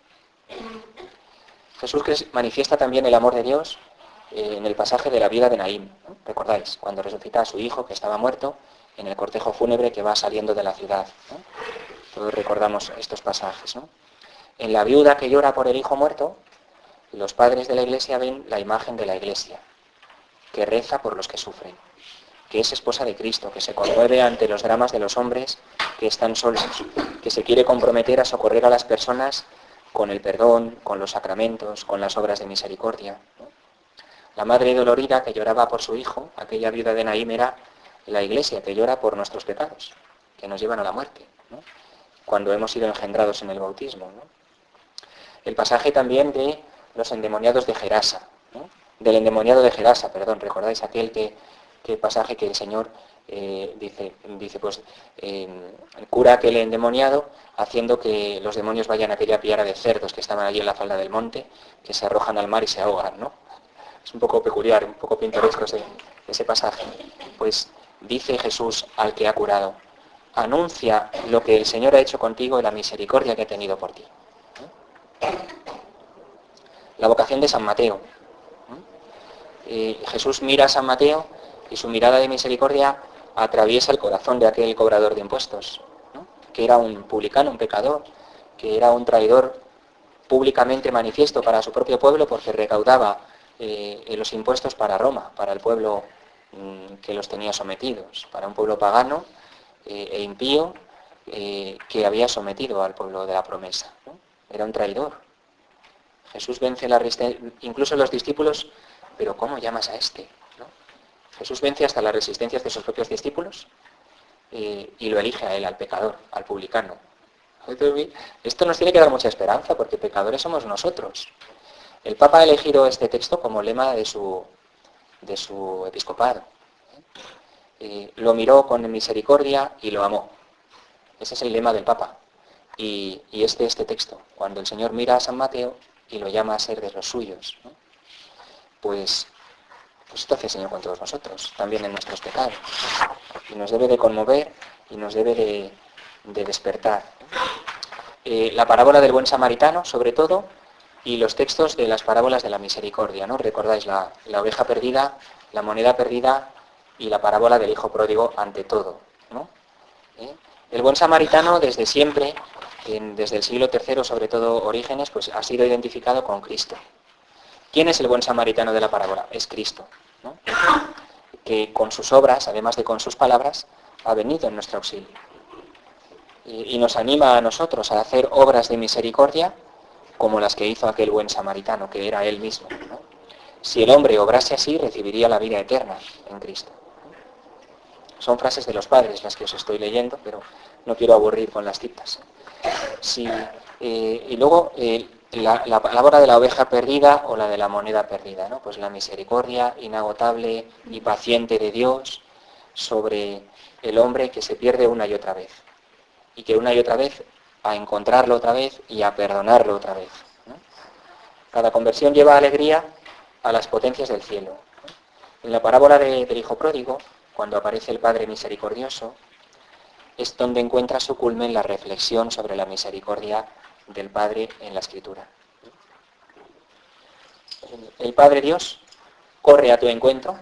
Jesús manifiesta también el amor de Dios en el pasaje de la viuda de Naín, ¿no? ¿Recordáis? Cuando resucita a su hijo que estaba muerto en el cortejo fúnebre que va saliendo de la ciudad, ¿no? Todos recordamos estos pasajes, ¿no? En la viuda que llora por el hijo muerto, los padres de la Iglesia ven la imagen de la Iglesia, que reza por los que sufren, que es esposa de Cristo, que se conmueve ante los dramas de los hombres que están solos, que se quiere comprometer a socorrer a las personas con el perdón, con los sacramentos, con las obras de misericordia, ¿no? La madre dolorida que lloraba por su hijo, aquella viuda de Naín, era la Iglesia que llora por nuestros pecados, que nos llevan a la muerte, ¿no? Cuando hemos sido engendrados en el bautismo, ¿no? El pasaje también de los endemoniados de Gerasa, ¿no? Del endemoniado de Gerasa, perdón, ¿recordáis aquel pasaje que el Señor dice pues cura a aquel endemoniado haciendo que los demonios vayan a aquella piara de cerdos que estaban allí en la falda del monte, que se arrojan al mar y se ahogan, ¿no? Es un poco peculiar, un poco pintoresco ese pasaje. Pues dice Jesús al que ha curado, anuncia lo que el Señor ha hecho contigo y la misericordia que ha tenido por ti. La vocación de San Mateo. Jesús mira a San Mateo y su mirada de misericordia atraviesa el corazón de aquel cobrador de impuestos, ¿no? Que era un publicano, un pecador, que era un traidor públicamente manifiesto para su propio pueblo porque recaudaba los impuestos para Roma, para el pueblo que los tenía sometidos, para un pueblo pagano e impío que había sometido al pueblo de la promesa, ¿no? Era un traidor. Jesús vence la resistencia, incluso los discípulos, pero ¿cómo llamas a este? ¿No? Jesús vence hasta las resistencias de sus propios discípulos y lo elige a él, al pecador, al publicano. Esto nos tiene que dar mucha esperanza porque pecadores somos nosotros. El Papa ha elegido este texto como lema de su episcopado. Lo miró con misericordia y lo amó. Ese es el lema del Papa. Y este texto, cuando el Señor mira a San Mateo y lo llama a ser de los suyos, ¿no? Pues esto hace el Señor con todos nosotros, también en nuestros pecados. Y nos debe de conmover y nos debe de despertar. La parábola del buen samaritano, sobre todo, y los textos de las parábolas de la misericordia, ¿no? Recordáis la oveja perdida, la moneda perdida y la parábola del hijo pródigo ante todo, ¿no? El buen samaritano desde siempre, desde el siglo III, sobre todo Orígenes, pues ha sido identificado con Cristo. ¿Quién es el buen samaritano de la parábola? Es Cristo, ¿no? Que con sus obras, además de con sus palabras, ha venido en nuestro auxilio. y nos anima a nosotros a hacer obras de misericordia como las que hizo aquel buen samaritano, que era él mismo, ¿no? Si el hombre obrase así, recibiría la vida eterna en Cristo. Son frases de los padres las que os estoy leyendo, pero no quiero aburrir con las citas. Sí, y luego la parábola de la oveja perdida o la de la moneda perdida, ¿no? Pues la misericordia inagotable y paciente de Dios sobre el hombre que se pierde una y otra vez. Y que una y otra vez a encontrarlo otra vez y a perdonarlo otra vez, ¿no? Cada conversión lleva alegría a las potencias del cielo, ¿no? En la parábola del hijo pródigo, cuando aparece el Padre misericordioso, es donde encuentra su culmen la reflexión sobre la misericordia del Padre en la Escritura. El Padre Dios corre a tu encuentro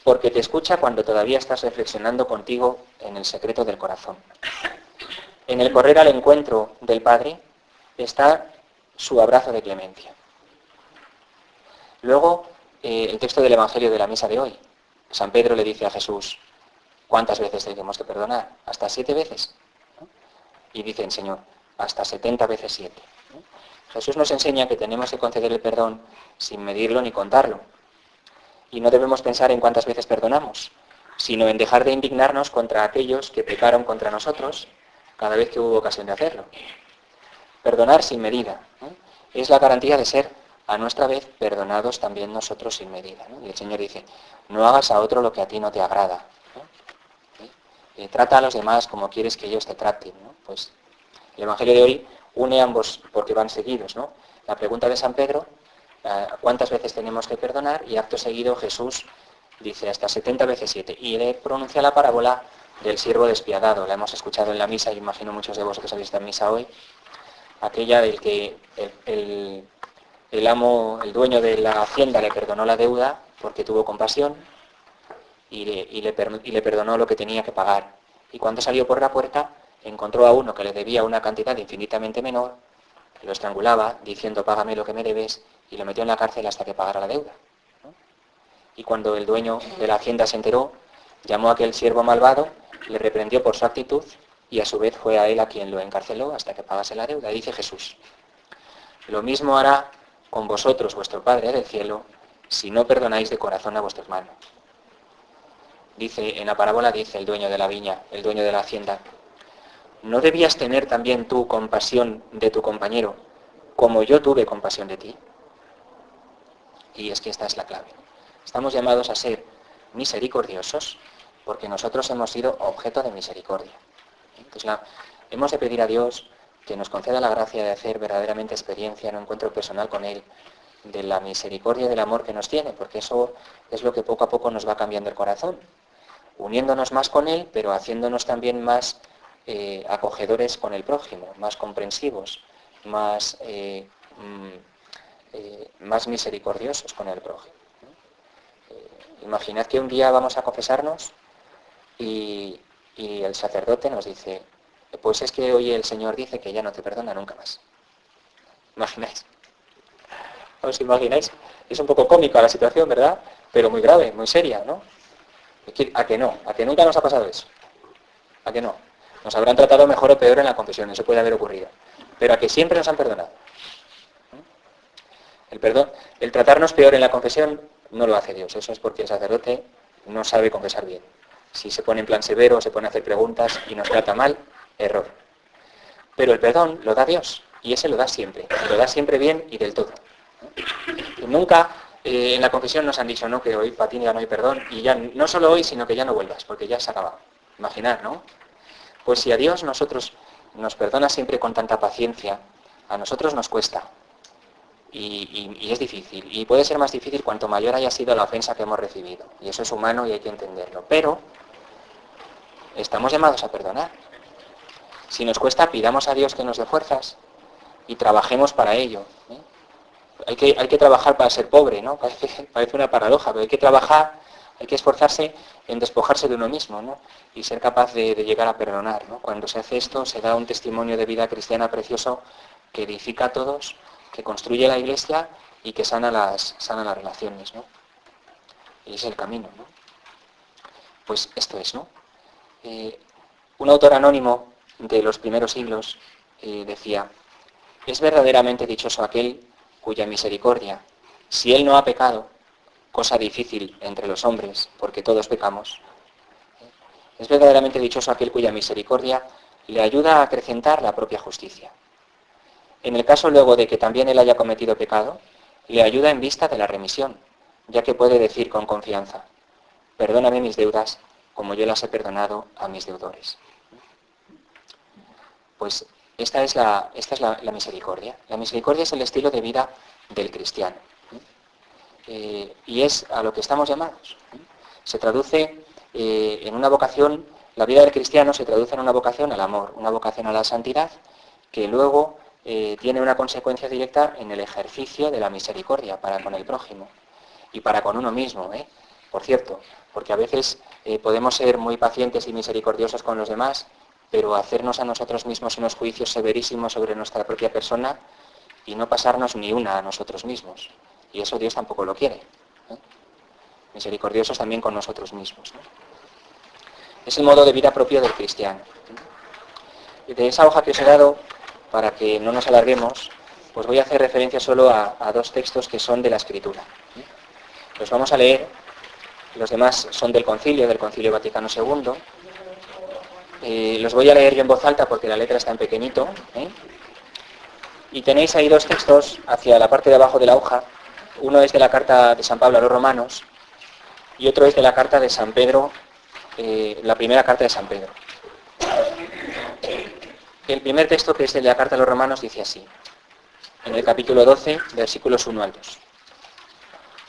porque te escucha cuando todavía estás reflexionando contigo en el secreto del corazón. En el correr al encuentro del Padre está su abrazo de clemencia. Luego, el texto del Evangelio de la misa de hoy. San Pedro le dice a Jesús, ¿cuántas veces tenemos que perdonar? ¿Hasta 7 veces? ¿No? Y dice el Señor, hasta 70 veces 7. ¿No? Jesús nos enseña que tenemos que conceder el perdón sin medirlo ni contarlo. Y no debemos pensar en cuántas veces perdonamos, sino en dejar de indignarnos contra aquellos que pecaron contra nosotros cada vez que hubo ocasión de hacerlo. Perdonar sin medida, ¿no? Es la garantía de ser a nuestra vez perdonados también nosotros sin medida, ¿no? Y el Señor dice, no hagas a otro lo que a ti no te agrada, ¿no? Trata a los demás como quieres que ellos te traten, ¿no? Pues el Evangelio de hoy une ambos porque van seguidos, ¿no? La pregunta de San Pedro, ¿cuántas veces tenemos que perdonar? Y acto seguido Jesús dice hasta 70 veces 7. Y le pronuncia la parábola del siervo despiadado. La hemos escuchado en la misa, y imagino muchos de vosotros habéis estado en misa hoy. Aquella del que el amo, el dueño de la hacienda le perdonó la deuda porque tuvo compasión y le perdonó lo que tenía que pagar. Y cuando salió por la puerta encontró a uno que le debía una cantidad infinitamente menor, que lo estrangulaba diciendo págame lo que me debes, y lo metió en la cárcel hasta que pagara la deuda, ¿no? Y cuando el dueño de la hacienda se enteró, llamó a aquel siervo malvado, le reprendió por su actitud y a su vez fue a él a quien lo encarceló hasta que pagase la deuda. Dice Jesús, lo mismo hará con vosotros vuestro Padre del cielo si no perdonáis de corazón a vuestro hermano. Dice, en la parábola dice el dueño de la viña, el dueño de la hacienda, ¿no debías tener también tú compasión de tu compañero como yo tuve compasión de ti? Y es que esta es la clave. Estamos llamados a ser misericordiosos porque nosotros hemos sido objeto de misericordia. Entonces hemos de pedir a Dios que nos conceda la gracia de hacer verdaderamente experiencia en un encuentro personal con Él, de la misericordia y del amor que nos tiene, porque eso es lo que poco a poco nos va cambiando el corazón, uniéndonos más con Él, pero haciéndonos también más acogedores con el prójimo, más comprensivos, más misericordiosos con el prójimo. Imaginad que un día vamos a confesarnos y el sacerdote nos dice, pues es que hoy el Señor dice que ya no te perdona nunca más. ¿Imagináis? ¿Os imagináis? Es un poco cómica la situación, ¿verdad? Pero muy grave, muy seria, ¿no? ¿A que no? ¿A que nunca nos ha pasado eso? ¿A que no? Nos habrán tratado mejor o peor en la confesión, eso puede haber ocurrido. Pero a que siempre nos han perdonado. El perdón, el tratarnos peor en la confesión no lo hace Dios. Eso es porque el sacerdote no sabe confesar bien. Si se pone en plan severo, se pone a hacer preguntas y nos trata mal, error. Pero el perdón lo da Dios, y ese lo da siempre. Y lo da siempre bien y del todo. Y nunca en la confesión nos han dicho, no, que hoy para ti ya no hay perdón, y ya no solo hoy, sino que ya no vuelvas, porque ya se ha acabado. Imaginar, ¿no? Pues si a Dios nos perdona siempre con tanta paciencia, a nosotros nos cuesta. Y es difícil. Y puede ser más difícil cuanto mayor haya sido la ofensa que hemos recibido. Y eso es humano y hay que entenderlo. Pero estamos llamados a perdonar. Si nos cuesta, pidamos a Dios que nos dé fuerzas y trabajemos para ello. Hay que trabajar para ser pobre, ¿no? Parece una paradoja, pero hay que trabajar, hay que esforzarse en despojarse de uno mismo, ¿no? Y ser capaz de llegar a perdonar, ¿no? Cuando se hace esto, se da un testimonio de vida cristiana precioso que edifica a todos, que construye la Iglesia y que sana las relaciones, ¿no? Y es el camino, ¿no? Pues esto es, ¿no? Un autor anónimo de los primeros siglos decía: es verdaderamente dichoso aquel cuya misericordia, si él no ha pecado, cosa difícil entre los hombres, porque todos pecamos, es verdaderamente dichoso aquel cuya misericordia le ayuda a acrecentar la propia justicia. En el caso luego de que también él haya cometido pecado, le ayuda en vista de la remisión, ya que puede decir con confianza: perdóname mis deudas, como yo las he perdonado a mis deudores. Pues esta es la misericordia. La misericordia es el estilo de vida del cristiano. Y es a lo que estamos llamados. Se traduce en una vocación, la vida del cristiano se traduce en una vocación al amor, una vocación a la santidad, que luego tiene una consecuencia directa en el ejercicio de la misericordia para con el prójimo y para con uno mismo, por cierto, porque a veces podemos ser muy pacientes y misericordiosos con los demás, pero hacernos a nosotros mismos unos juicios severísimos sobre nuestra propia persona y no pasarnos ni una a nosotros mismos. Y eso Dios tampoco lo quiere. Misericordiosos también con nosotros mismos, ¿no? Es el modo de vida propio del cristiano. Y de esa hoja que os he dado, para que no nos alarguemos, pues voy a hacer referencia solo a dos textos que son de la Escritura. Los vamos a leer, los demás son del Concilio Vaticano II. Los voy a leer yo en voz alta porque la letra está en pequeñito. Y tenéis ahí dos textos hacia la parte de abajo de la hoja. Uno es de la carta de San Pablo a los Romanos y otro es de la carta de San Pedro, la primera carta de San Pedro. El primer texto, que es de la carta a los Romanos, dice así, en el capítulo 12, versículos 1 al 2.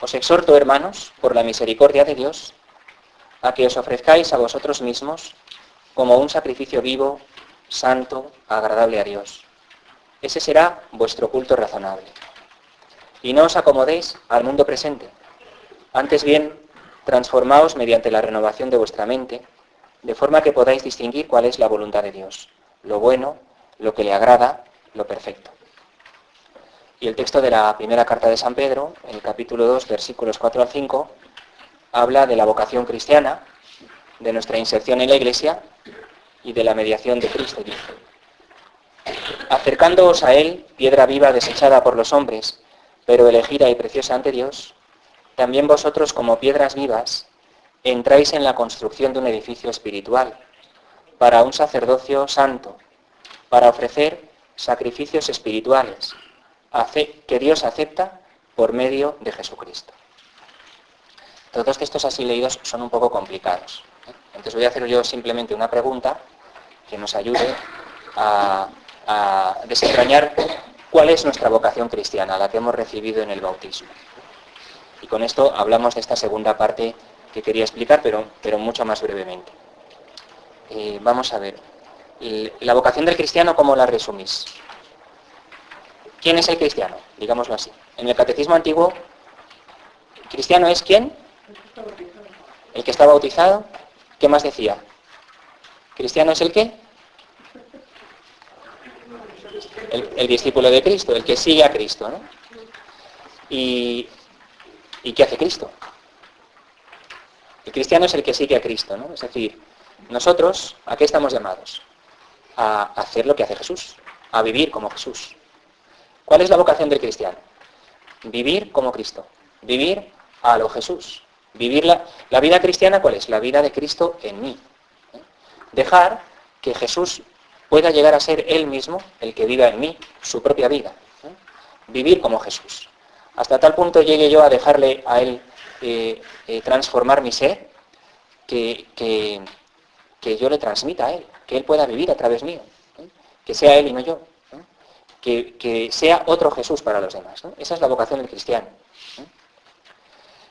Os exhorto, hermanos, por la misericordia de Dios, a que os ofrezcáis a vosotros mismos como un sacrificio vivo, santo, agradable a Dios. Ese será vuestro culto razonable. Y no os acomodéis al mundo presente. Antes bien, transformaos mediante la renovación de vuestra mente, de forma que podáis distinguir cuál es la voluntad de Dios, lo bueno, lo que le agrada, lo perfecto. Y el texto de la primera carta de San Pedro, en el capítulo 2, versículos 4 al 5, habla de la vocación cristiana, de nuestra inserción en la Iglesia y de la mediación de Cristo. Dice: acercándoos a Él, piedra viva desechada por los hombres, pero elegida y preciosa ante Dios, también vosotros como piedras vivas entráis en la construcción de un edificio espiritual, para un sacerdocio santo, para ofrecer sacrificios espirituales, que Dios acepta por medio de Jesucristo. Todos los textos así leídos son un poco complicados. Entonces voy a hacer yo simplemente una pregunta que nos ayude a desentrañar cuál es nuestra vocación cristiana, la que hemos recibido en el bautismo. Y con esto hablamos de esta segunda parte que quería explicar, pero mucho más brevemente. Vamos a ver. La vocación del cristiano, ¿cómo la resumís? ¿Quién es el cristiano? Digámoslo así. En el catecismo antiguo, ¿cristiano es quién? El que está bautizado. ¿Qué más decía? ¿Cristiano es el qué? El discípulo de Cristo, el que sigue a Cristo, ¿no? ¿Y qué hace Cristo? El cristiano es el que sigue a Cristo, ¿no? Es decir, nosotros, ¿a qué estamos llamados? A hacer lo que hace Jesús, a vivir como Jesús. ¿Cuál es la vocación del cristiano? Vivir como Cristo, vivir a lo Jesús. Vivir la vida cristiana, ¿cuál es? La vida de Cristo en mí. Dejar que Jesús pueda llegar a ser Él mismo el que viva en mí, su propia vida. Vivir como Jesús. Hasta tal punto llegue yo a dejarle a Él transformar mi ser, que yo le transmita a Él, que Él pueda vivir a través mío, que sea Él y no yo, que sea otro Jesús para los demás. Esa es la vocación del cristiano.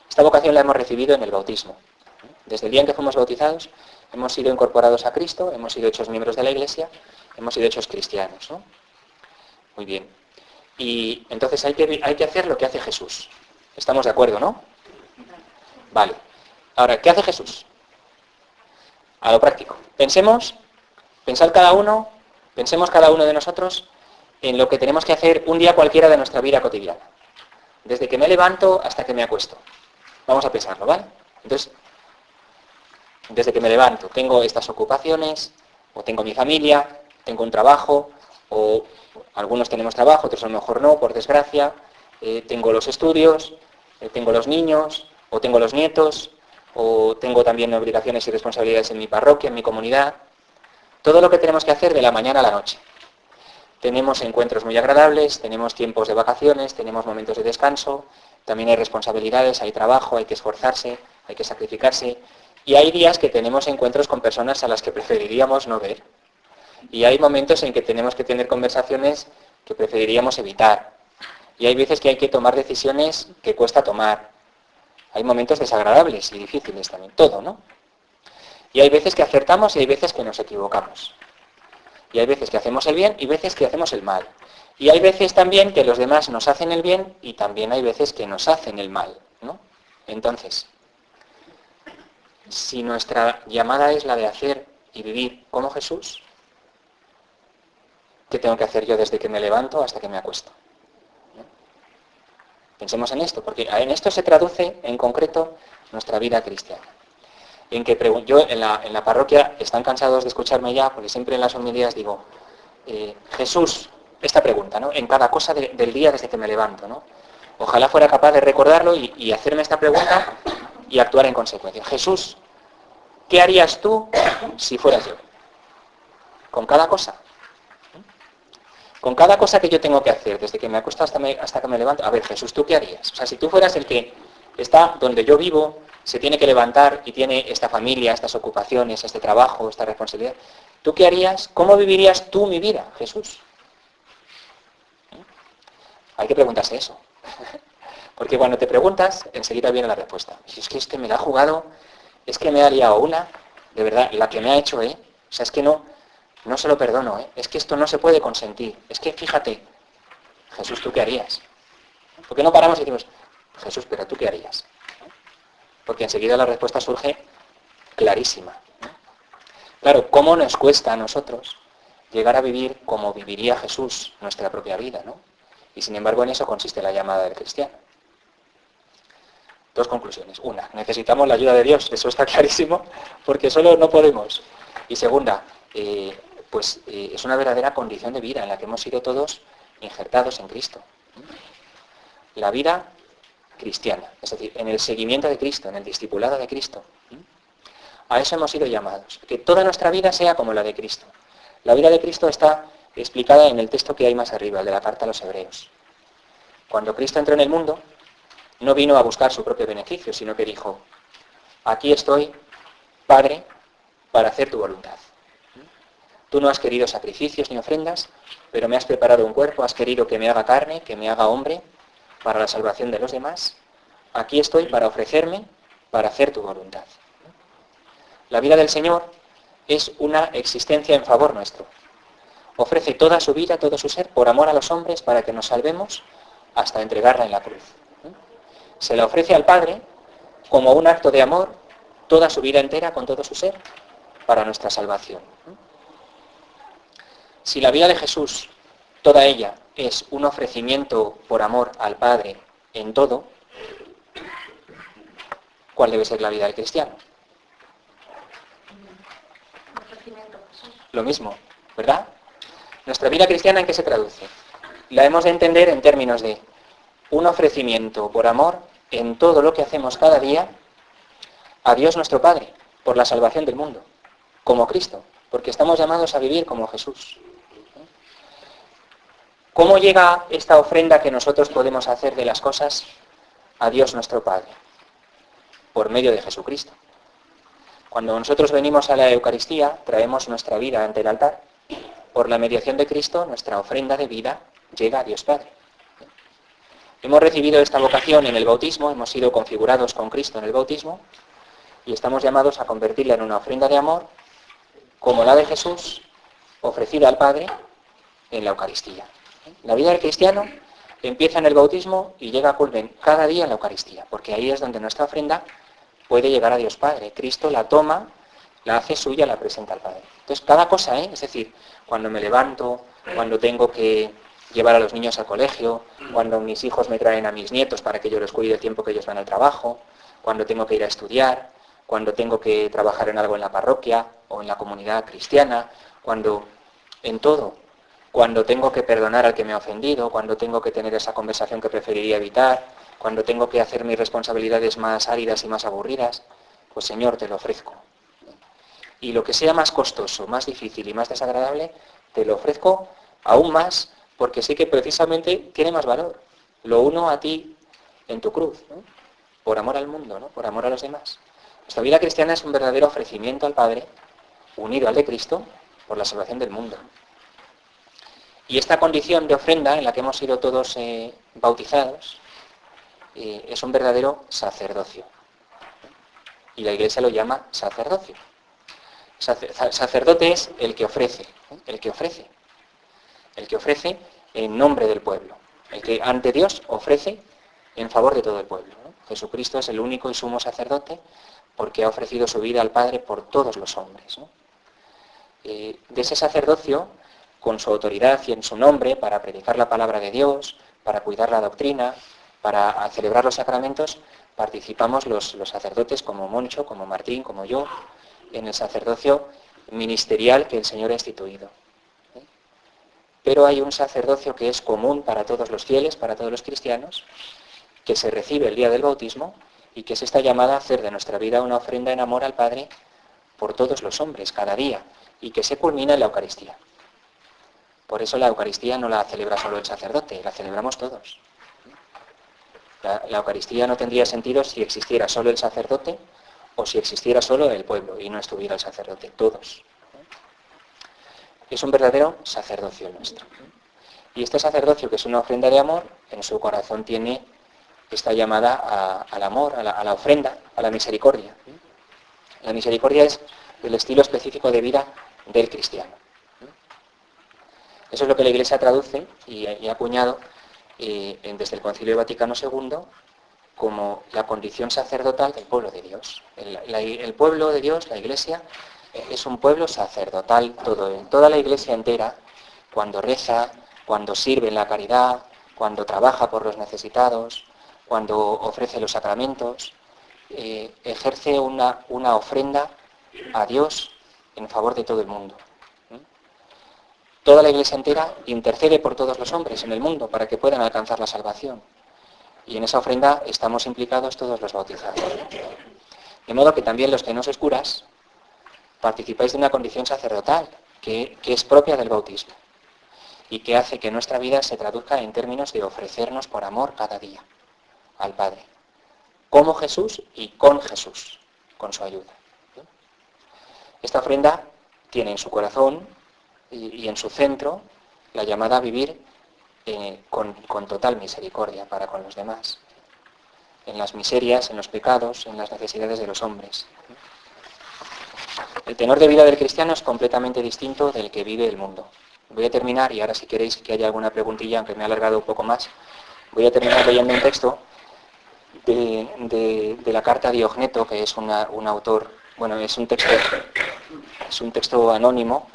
Esta vocación la hemos recibido en el bautismo. Desde el día en que fuimos bautizados, hemos sido incorporados a Cristo, hemos sido hechos miembros de la Iglesia, hemos sido hechos cristianos, ¿no? Muy bien. Y entonces hay que hacer lo que hace Jesús. ¿Estamos de acuerdo, no? Vale. Ahora, ¿qué hace Jesús? A lo práctico. Pensemos cada uno de nosotros en lo que tenemos que hacer un día cualquiera de nuestra vida cotidiana. Desde que me levanto hasta que me acuesto. Vamos a pensarlo, ¿vale? Entonces, desde que me levanto, tengo estas ocupaciones, o tengo mi familia, tengo un trabajo, o algunos tenemos trabajo, otros a lo mejor no, por desgracia, tengo los estudios, tengo los niños, o tengo los nietos, o tengo también obligaciones y responsabilidades en mi parroquia, en mi comunidad. Todo lo que tenemos que hacer de la mañana a la noche. Tenemos encuentros muy agradables, tenemos tiempos de vacaciones, tenemos momentos de descanso, también hay responsabilidades, hay trabajo, hay que esforzarse, hay que sacrificarse. Y hay días que tenemos encuentros con personas a las que preferiríamos no ver. Y hay momentos en que tenemos que tener conversaciones que preferiríamos evitar. Y hay veces que hay que tomar decisiones que cuesta tomar. Hay momentos desagradables y difíciles también, todo, ¿no? Y hay veces que acertamos y hay veces que nos equivocamos. Y hay veces que hacemos el bien y veces que hacemos el mal. Y hay veces también que los demás nos hacen el bien y también hay veces que nos hacen el mal, ¿no? Entonces, si nuestra llamada es la de hacer y vivir como Jesús, ¿qué tengo que hacer yo desde que me levanto hasta que me acuesto? ¿No? Pensemos en esto, porque en esto se traduce en concreto nuestra vida cristiana. En que yo en la parroquia están cansados de escucharme ya, porque siempre en las homilías digo, Jesús, esta pregunta, ¿no? En cada cosa del día desde que me levanto, ¿no? Ojalá fuera capaz de recordarlo y hacerme esta pregunta y actuar en consecuencia. Jesús, ¿qué harías tú si fueras yo? Con cada cosa. Con cada cosa que yo tengo que hacer, desde que me acuesto hasta que me levanto. A ver, Jesús, ¿tú qué harías? O sea, si tú fueras el que está donde yo vivo, se tiene que levantar y tiene esta familia, estas ocupaciones, este trabajo, esta responsabilidad, ¿tú qué harías? ¿Cómo vivirías tú mi vida, Jesús? Hay que preguntarse eso. Porque cuando te preguntas, enseguida viene la respuesta. Si es que este me la ha jugado, es que me ha liado una, de verdad, la que me ha hecho, O sea, es que no se lo perdono, Es que esto no se puede consentir. Es que fíjate, Jesús, ¿tú qué harías? ¿Por qué no paramos y decimos, Jesús, pero ¿tú qué harías? Porque enseguida la respuesta surge clarísima. Claro, ¿cómo nos cuesta a nosotros llegar a vivir como viviría Jesús nuestra propia vida, ¿no? Y sin embargo en eso consiste la llamada del cristiano. Dos conclusiones. Una, necesitamos la ayuda de Dios, eso está clarísimo, porque solo no podemos. Y segunda, es una verdadera condición de vida en la que hemos sido todos injertados en Cristo. La vida cristiana, es decir, en el seguimiento de Cristo, en el discipulado de Cristo. A eso hemos sido llamados, que toda nuestra vida sea como la de Cristo. La vida de Cristo está explicada en el texto que hay más arriba, el de la carta a los Hebreos. Cuando Cristo entró en el mundo, no vino a buscar su propio beneficio, sino que dijo, aquí estoy, Padre, para hacer tu voluntad. Tú no has querido sacrificios ni ofrendas, pero me has preparado un cuerpo, has querido que me haga carne, que me haga hombre, para la salvación de los demás. Aquí estoy para ofrecerme, para hacer tu voluntad. La vida del Señor es una existencia en favor nuestro. Ofrece toda su vida, todo su ser, por amor a los hombres, para que nos salvemos, hasta entregarla en la cruz. Se la ofrece al Padre como un acto de amor, toda su vida entera, con todo su ser, para nuestra salvación. Si la vida de Jesús, toda ella, es un ofrecimiento por amor al Padre en todo, ¿cuál debe ser la vida del cristiano? Lo mismo, ¿verdad? Nuestra vida cristiana, ¿en qué se traduce? La hemos de entender en términos de un ofrecimiento por amor en todo lo que hacemos cada día a Dios nuestro Padre, por la salvación del mundo, como Cristo, porque estamos llamados a vivir como Jesús. ¿Cómo llega esta ofrenda que nosotros podemos hacer de las cosas a Dios nuestro Padre? Por medio de Jesucristo. Cuando nosotros venimos a la Eucaristía, traemos nuestra vida ante el altar. Por la mediación de Cristo, nuestra ofrenda de vida llega a Dios Padre. Hemos recibido esta vocación en el bautismo, hemos sido configurados con Cristo en el bautismo y estamos llamados a convertirla en una ofrenda de amor, como la de Jesús, ofrecida al Padre en la Eucaristía. La vida del cristiano empieza en el bautismo y llega a culmen cada día en la Eucaristía, porque ahí es donde nuestra ofrenda puede llegar a Dios Padre. Cristo la toma, la hace suya, la presenta al Padre. Entonces, cada cosa, es decir, cuando me levanto, cuando tengo que llevar a los niños al colegio, cuando mis hijos me traen a mis nietos para que yo los cuide el tiempo que ellos van al trabajo, cuando tengo que ir a estudiar, cuando tengo que trabajar en algo en la parroquia o en la comunidad cristiana, cuando en todo. Cuando tengo que perdonar al que me ha ofendido, cuando tengo que tener esa conversación que preferiría evitar, cuando tengo que hacer mis responsabilidades más áridas y más aburridas, pues Señor, te lo ofrezco. Y lo que sea más costoso, más difícil y más desagradable, te lo ofrezco aún más, porque sé que precisamente tiene más valor. Lo uno a ti en tu cruz, ¿no? Por amor al mundo, ¿no? Por amor a los demás. Nuestra vida cristiana es un verdadero ofrecimiento al Padre, unido al de Cristo, por la salvación del mundo. Y esta condición de ofrenda en la que hemos sido todos bautizados es un verdadero sacerdocio. Y la Iglesia lo llama sacerdocio. Sacerdote es el que ofrece, el que ofrece en nombre del pueblo, el que ante Dios ofrece en favor de todo el pueblo, ¿no? Jesucristo es el único y sumo sacerdote porque ha ofrecido su vida al Padre por todos los hombres, ¿no? De ese sacerdocio, con su autoridad y en su nombre, para predicar la palabra de Dios, para cuidar la doctrina, para celebrar los sacramentos, participamos los sacerdotes como Moncho, como Martín, como yo, en el sacerdocio ministerial que el Señor ha instituido. Pero hay un sacerdocio que es común para todos los fieles, para todos los cristianos, que se recibe el día del bautismo y que es esta llamada a hacer de nuestra vida una ofrenda en amor al Padre por todos los hombres, cada día, y que se culmina en la Eucaristía. Por eso la Eucaristía no la celebra solo el sacerdote, la celebramos todos. La Eucaristía no tendría sentido si existiera solo el sacerdote o si existiera solo el pueblo y no estuviera el sacerdote, todos. Es un verdadero sacerdocio nuestro. Y este sacerdocio, que es una ofrenda de amor, en su corazón tiene esta llamada al amor, a la ofrenda, a la misericordia. La misericordia es el estilo específico de vida del cristiano. Eso es lo que la Iglesia traduce y ha acuñado desde el Concilio Vaticano II como la condición sacerdotal del pueblo de Dios. El pueblo de Dios, la Iglesia, es un pueblo sacerdotal, toda la Iglesia entera, cuando reza, cuando sirve en la caridad, cuando trabaja por los necesitados, cuando ofrece los sacramentos, ejerce una ofrenda a Dios en favor de todo el mundo. Toda la Iglesia entera intercede por todos los hombres en el mundo para que puedan alcanzar la salvación. Y en esa ofrenda estamos implicados todos los bautizados. De modo que también los que no sois curas participáis de una condición sacerdotal que es propia del bautismo y que hace que nuestra vida se traduzca en términos de ofrecernos por amor cada día al Padre, como Jesús y con Jesús, con su ayuda. Esta ofrenda tiene en su corazón y en su centro la llamada a vivir con total misericordia para con los demás, en las miserias, en los pecados, en las necesidades de los hombres. El tenor de vida del cristiano es completamente distinto del que vive el mundo. Voy a terminar, y ahora si queréis que haya alguna preguntilla, aunque me he alargado un poco más, voy a terminar leyendo un texto de la carta a Diogneto, que es un autor, bueno, es un texto anónimo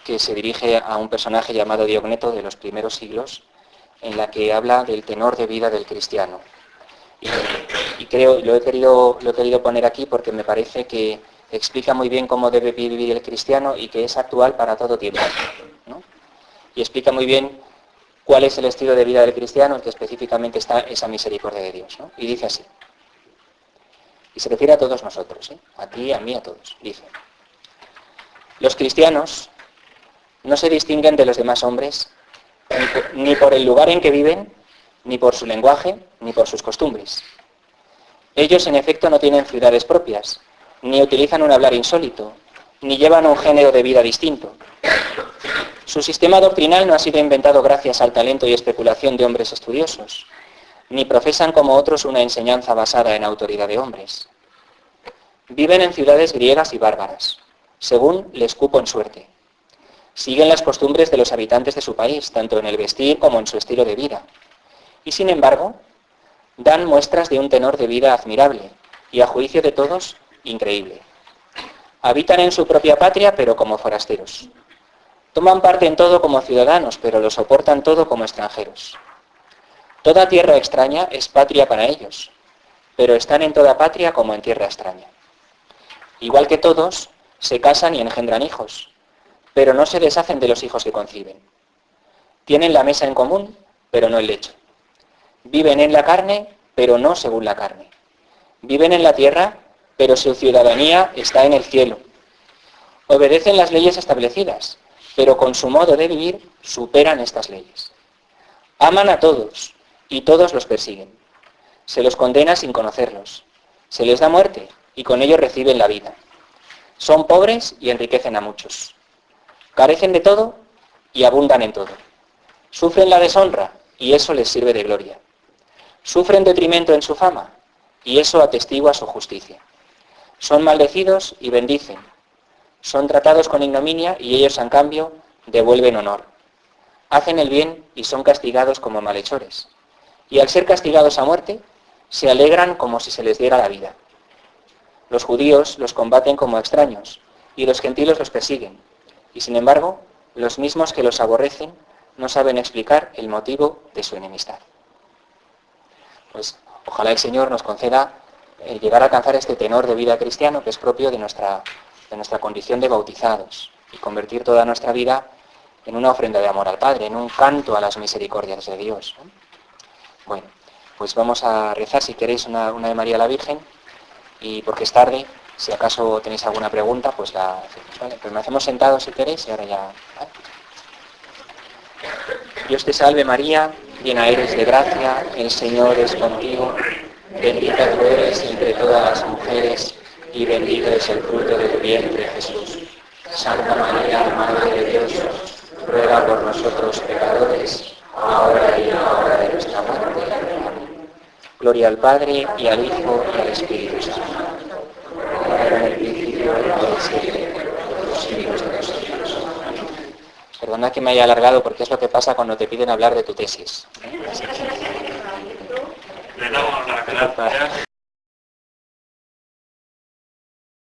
que se dirige a un personaje llamado Diogneto de los primeros siglos, en la que habla del tenor de vida del cristiano. Y creo, lo he querido poner aquí porque me parece que explica muy bien cómo debe vivir el cristiano y que es actual para todo tiempo, ¿no? Y explica muy bien cuál es el estilo de vida del cristiano en que específicamente está esa misericordia de Dios, ¿no? Y dice así, y se refiere a todos nosotros, a ti, a mí, a todos. Dice: los cristianos no se distinguen de los demás hombres ni por el lugar en que viven, ni por su lenguaje, ni por sus costumbres. Ellos, en efecto, no tienen ciudades propias, ni utilizan un hablar insólito, ni llevan un género de vida distinto. Su sistema doctrinal no ha sido inventado gracias al talento y especulación de hombres estudiosos, ni profesan como otros una enseñanza basada en autoridad de hombres. Viven en ciudades griegas y bárbaras, según les cupo en suerte. Siguen las costumbres de los habitantes de su país, tanto en el vestir como en su estilo de vida. Y sin embargo, dan muestras de un tenor de vida admirable y, a juicio de todos, increíble. Habitan en su propia patria, pero como forasteros. Toman parte en todo como ciudadanos, pero lo soportan todo como extranjeros. Toda tierra extraña es patria para ellos, pero están en toda patria como en tierra extraña. Igual que todos, se casan y engendran hijos, pero no se deshacen de los hijos que conciben. Tienen la mesa en común, pero no el lecho. Viven en la carne, pero no según la carne. Viven en la tierra, pero su ciudadanía está en el cielo. Obedecen las leyes establecidas, pero con su modo de vivir superan estas leyes. Aman a todos, y todos los persiguen. Se los condena sin conocerlos. Se les da muerte, y con ello reciben la vida. Son pobres y enriquecen a muchos. Carecen de todo y abundan en todo. Sufren la deshonra, y eso les sirve de gloria. Sufren detrimento en su fama, y eso atestigua su justicia. Son maldecidos y bendicen. Son tratados con ignominia, y ellos, en cambio, devuelven honor. Hacen el bien y son castigados como malhechores. Y al ser castigados a muerte, se alegran como si se les diera la vida. Los judíos los combaten como extraños, y los gentiles los persiguen. Y sin embargo, los mismos que los aborrecen no saben explicar el motivo de su enemistad. Pues ojalá el Señor nos conceda llegar a alcanzar este tenor de vida cristiano que es propio de nuestra condición de bautizados y convertir toda nuestra vida en una ofrenda de amor al Padre, en un canto a las misericordias de Dios. Bueno, pues vamos a rezar, si queréis, una de María la Virgen, y porque es tarde, si acaso tenéis alguna pregunta, pues la hacemos, ¿vale? Pues me hacemos sentados si queréis y ahora ya... ¿vale? Dios te salve María, llena eres de gracia, el Señor es contigo, bendita tú eres entre todas las mujeres y bendito es el fruto de tu vientre, Jesús. Santa María, Madre de Dios, ruega por nosotros pecadores, ahora y en la hora de nuestra muerte. Amén. Gloria al Padre, y al Hijo, y al Espíritu Santo. Como era en el principio, ahora y siempre, por los siglos de los siglos. Amén. Perdona que me haya alargado, porque es lo que pasa cuando te piden hablar de tu tesis. Le damos la gracia.